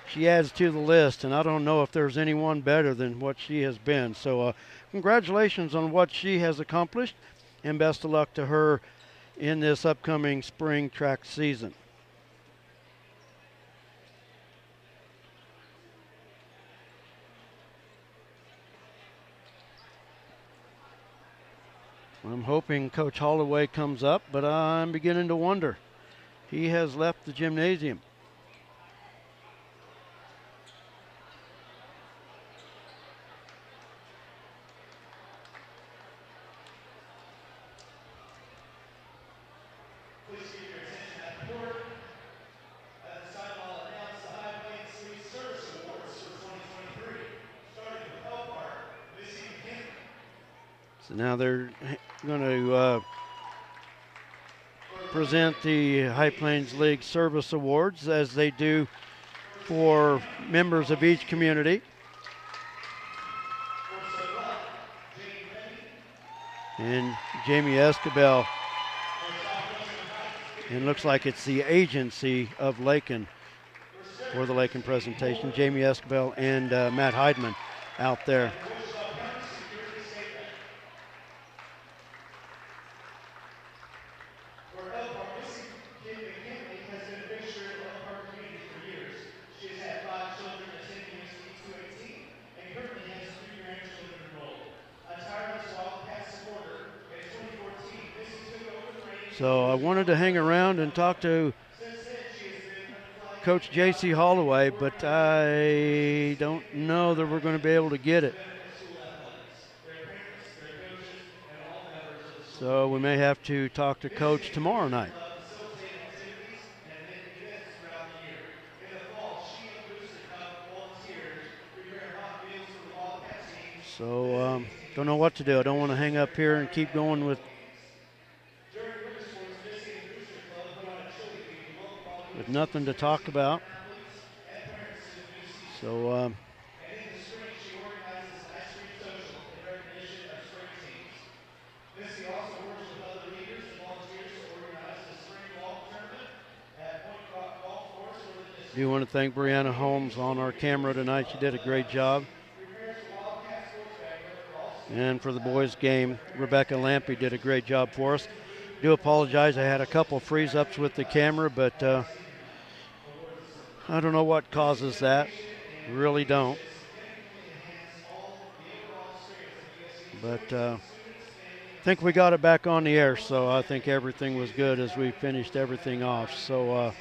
She adds to the list, and I don't know if there's anyone better than what she has been. So congratulations on what she has accomplished, and best of luck to her in this upcoming spring track season. I'm hoping Coach Holloway comes up, but I'm beginning to wonder. He has left the gymnasium. So now they're going to present the High Plains League Service Awards as they do for members of each community. And Jamie Escabel, and looks like it's the agency of Lakin for the Lakin presentation. Jamie Escabel and Matt Heidman out there. So I wanted to hang around and talk to Coach J.C. Holloway, but I don't know that we're going to be able to get it. So we may have to talk to Coach tomorrow night. So don't know what to do. I don't want to hang up here and keep going with nothing to talk about. So do want to thank Brianna Holmes on our camera tonight. She did a great job. And for the boys game, Rebecca Lampy did a great job for us. Do apologize, I had a couple freeze-ups with the camera, but I don't know what causes that. Really don't. But I think we got it back on the air, so I think everything was good as we finished everything off. So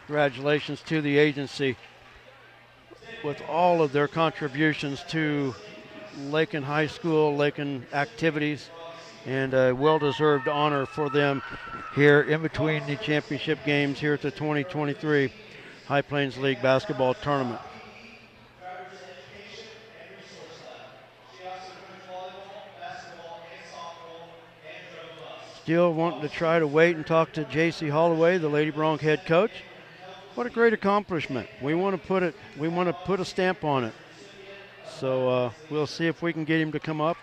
Congratulations to the agency with all of their contributions to Lakin High School, Lakin activities, and a well-deserved honor for them here in between the championship games here at the 2023 High Plains League Basketball Tournament. Still wanting to try to wait and talk to J.C. Holloway, the Lady Bronc head coach. What a great accomplishment. We want to put a stamp on it. So we'll see if we can get him to come up.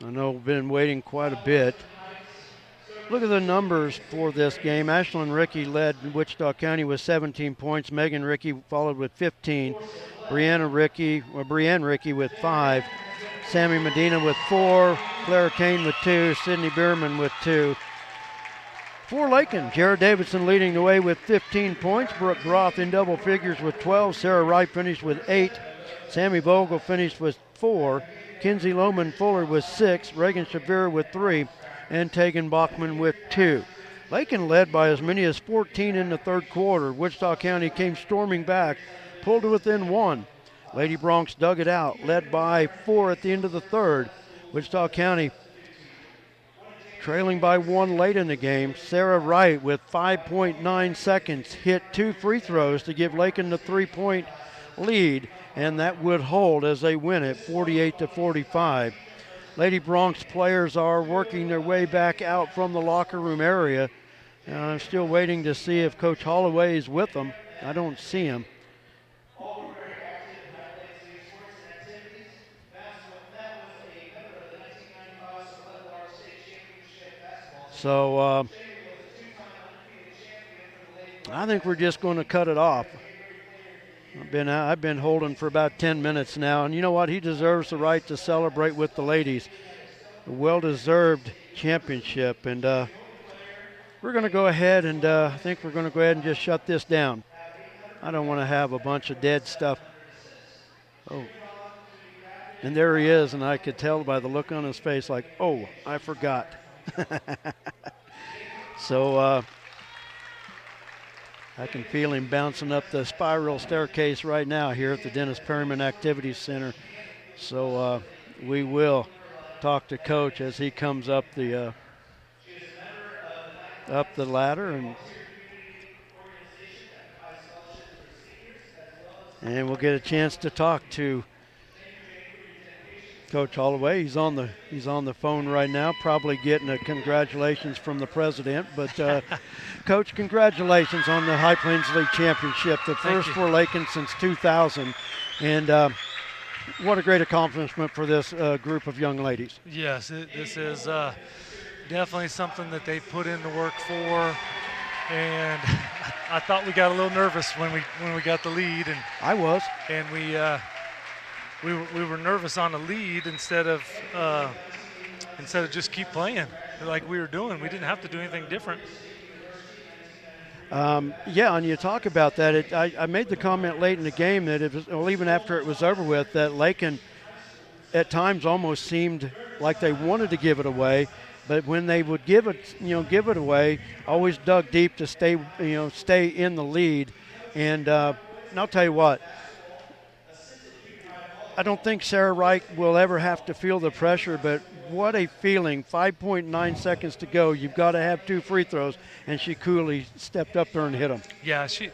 I know we've been waiting quite a bit. Look at the numbers for this game. Ashlyn Rickey led Wichita County with 17 points. Megan Rickey followed with 15. Brienne Rickey with 5. Sammy Medina with 4. Clara Kane with 2. Sydney Bierman with 2. For Lakin, Jared Davidson leading the way with 15 points. Brooke Groth in double figures with 12. Sarah Wright finished with 8. Sammy Vogel finished with 4. Kinsey Lohman Fuller with 6. Reagan Shavir with 3. And Tegan Bachman with 2. Lakin led by as many as 14 in the third quarter. Wichita County came storming back, pulled to within 1. Lady Broncs dug it out, led by 4 at the end of the third. Wichita County trailing by 1 late in the game. Sarah Wright with 5.9 seconds hit 2 free throws to give Lakin the 3-point lead, and that would hold as they win it 48-45. Lady Broncs players are working their way back out from the locker room area. I'm still waiting to see if Coach Holloway is with them. I don't see him. So I think we're just going to cut it off. I've been holding for about 10 minutes now, and you know what? He deserves the right to celebrate with the ladies. A well-deserved championship, and we're going to go ahead and I think we're going to go ahead and just shut this down. I don't want to have a bunch of dead stuff. Oh, and there he is, and I could tell by the look on his face like, oh, I forgot. So I can feel him bouncing up the spiral staircase right now here at the Dennis Perryman Activities Center. So we will talk to Coach as he comes up the ladder, and we'll get a chance to talk to Coach Holloway. He's on the phone right now, probably getting a congratulations from the president. But Coach, congratulations on the High Plains League Championship, the first for Lakin since 2000, and what a great accomplishment for this group of young ladies. Yes, this is definitely something that they put in the work for, and I thought we got a little nervous when we got the lead, and I was, and we were nervous on the lead instead of just keep playing like we were doing. We didn't have to do anything different. Yeah, and you talk about that. I made the comment late in the game that even after it was over with, that Lakin at times almost seemed like they wanted to give it away, but when they would give it away, always dug deep to stay in the lead. And I'll tell you what. I don't think Sarah Wright will ever have to feel the pressure, but what a feeling. 5.9 seconds to go. You've got to have 2 free throws, and she coolly stepped up there and hit them. Yeah, she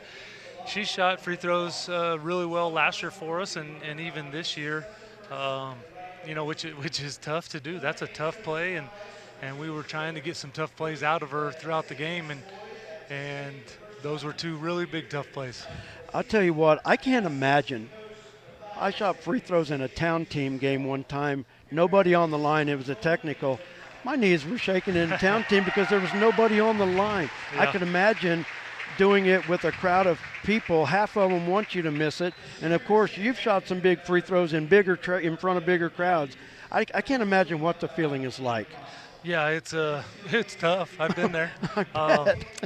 shot free throws really well last year for us, and even this year, which is tough to do. That's a tough play, and we were trying to get some tough plays out of her throughout the game, and those were 2 really big tough plays. I'll tell you what, I can't imagine. I shot free throws in a town team game one time. Nobody on the line. It was a technical. My knees were shaking in a town team because there was nobody on the line. Yeah. I could imagine doing it with a crowd of people. Half of them want you to miss it. And, of course, you've shot some big free throws in front of bigger crowds. I can't imagine what the feeling is like. Yeah, it's tough. I've been there.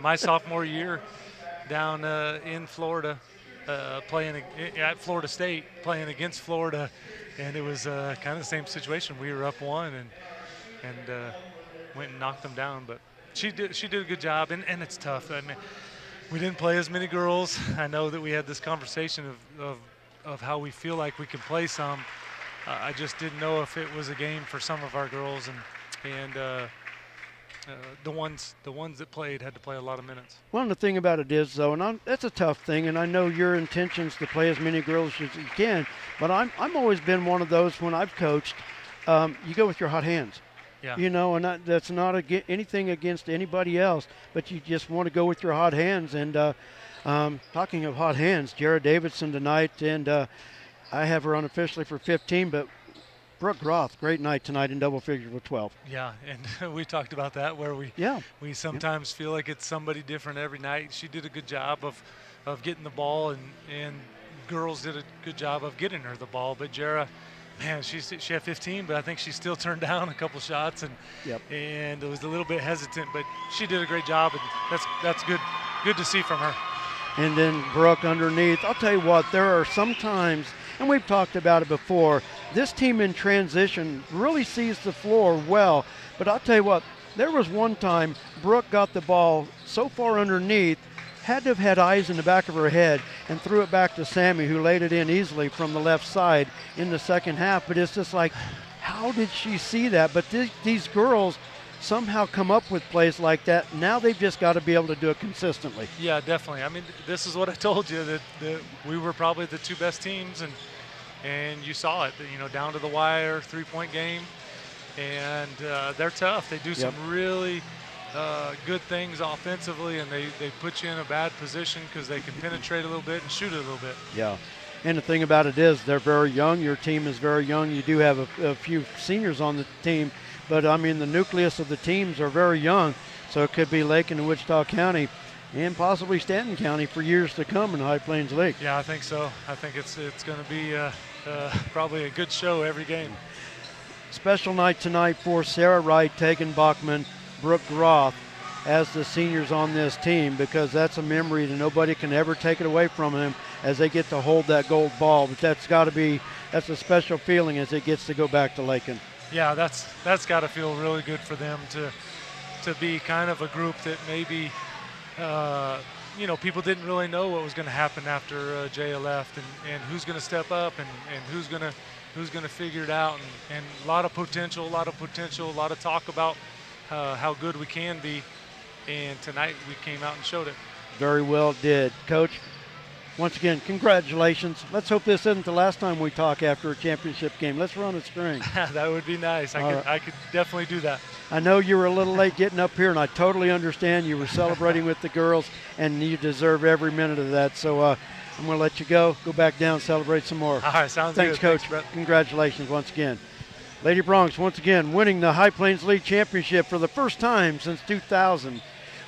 My sophomore year down in Florida, playing at Florida State, playing against Florida, and it was kind of the same situation. We were up 1, and went and knocked them down. But she did a good job, and it's tough. I mean, we didn't play as many girls. I know that we had this conversation of how we feel like we can play some. I just didn't know if it was a game for some of our girls, and the ones that played had to play a lot of minutes. Well, the thing about it is, though, and that's a tough thing, and I know your intentions to play as many girls as you can, but I'm always been one of those when I've coached, you go with your hot hands. Yeah. You know, and that's not anything against anybody else, but you just want to go with your hot hands. And talking of hot hands, Jared Davidson tonight, and I have her unofficially for 15, but Brooke Groth, great night tonight in double figures with 12. Yeah, and we talked about that where we sometimes feel like it's somebody different every night. She did a good job of getting the ball, and girls did a good job of getting her the ball. But Jara, man, she had 15, but I think she still turned down a couple shots, and it was a little bit hesitant, but she did a great job, and that's good to see from her. And then Brooke underneath. I'll tell you what, there are some times, and we've talked about it before, this team in transition really sees the floor well. But I'll tell you what, there was one time Brooke got the ball so far underneath, had to have had eyes in the back of her head, and threw it back to Sammy, who laid it in easily from the left side in the second half. But it's just like, how did she see that? But these girls somehow come up with plays like that. Now they've just got to be able to do it consistently. Yeah, definitely. I mean, this is what I told you, that we were probably the two best teams, and you saw it, you know, down to the wire, 3-point game, and they're tough. They do some really good things offensively, and they put you in a bad position because they can penetrate a little bit and shoot a little bit. Yeah. And the thing about it is they're very young. Your team is very young. You do have a few seniors on the team, but I mean the nucleus of the teams are very young, so it could be Lakin and Wichita County and possibly Stanton County for years to come in the High Plains League. Yeah, I think so. I think it's going to be probably a good show every game. Special night tonight for Sarah Wright, Tegan Bachman, Brooke Groth as the seniors on this team, because that's a memory that nobody can ever take it away from them as they get to hold that gold ball. But that's a special feeling as it gets to go back to Lakin. Yeah, that's got to feel really good for them to be kind of a group that maybe you know, people didn't really know what was going to happen after Jaya left, and who's going to step up, and who's going to figure it out, and a lot of potential, a lot of talk about how good we can be, and tonight we came out and showed it. Very well did. Coach, once again, congratulations. Let's hope this isn't the last time we talk after a championship game. Let's run a string. That would be nice. I could definitely do that. I know you were a little late getting up here, and I totally understand. You were celebrating with the girls, and you deserve every minute of that. So I'm going to let you go back down, celebrate some more. All right, sounds Thanks, good. Coach. Thanks, Brett. Congratulations once again. Lady Bronx, once again, winning the High Plains League Championship for the first time since 2000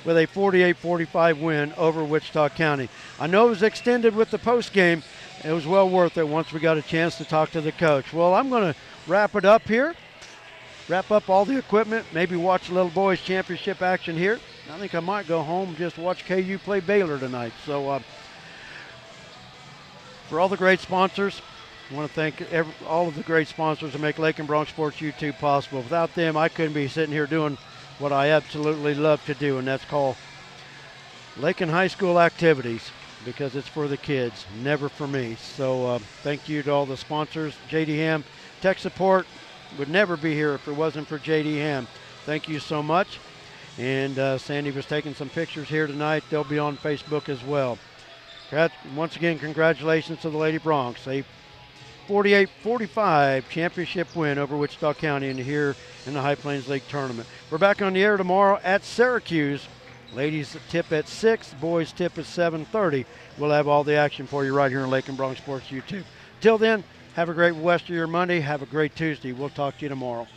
with a 48-45 win over Wichita County. I know it was extended with the post game. It was well worth it once we got a chance to talk to the coach. Well, I'm going to wrap it up here. Wrap up all the equipment, maybe watch a little boys championship action here. I think I might go home and just watch KU play Baylor tonight. So for all the great sponsors, I want to thank all of the great sponsors that make Lakin Bronx Sports YouTube possible. Without them, I couldn't be sitting here doing what I absolutely love to do, and that's called Lakin High School activities, because it's for the kids, never for me. So thank you to all the sponsors. JD Ham Tech Support would never be here if it wasn't for JD Ham. Thank you so much. And Sandy was taking some pictures here tonight. They'll be on Facebook as well. Once again, congratulations to the Lady Bronx. A 48-45 championship win over Wichita County and here in the High Plains League tournament. We're back on the air tomorrow at Syracuse. Ladies tip at 6, boys tip at 7:30. We'll have all the action for you right here on Lakin Bronx Sports YouTube. Till then, have a great rest of your Monday. Have a great Tuesday. We'll talk to you tomorrow.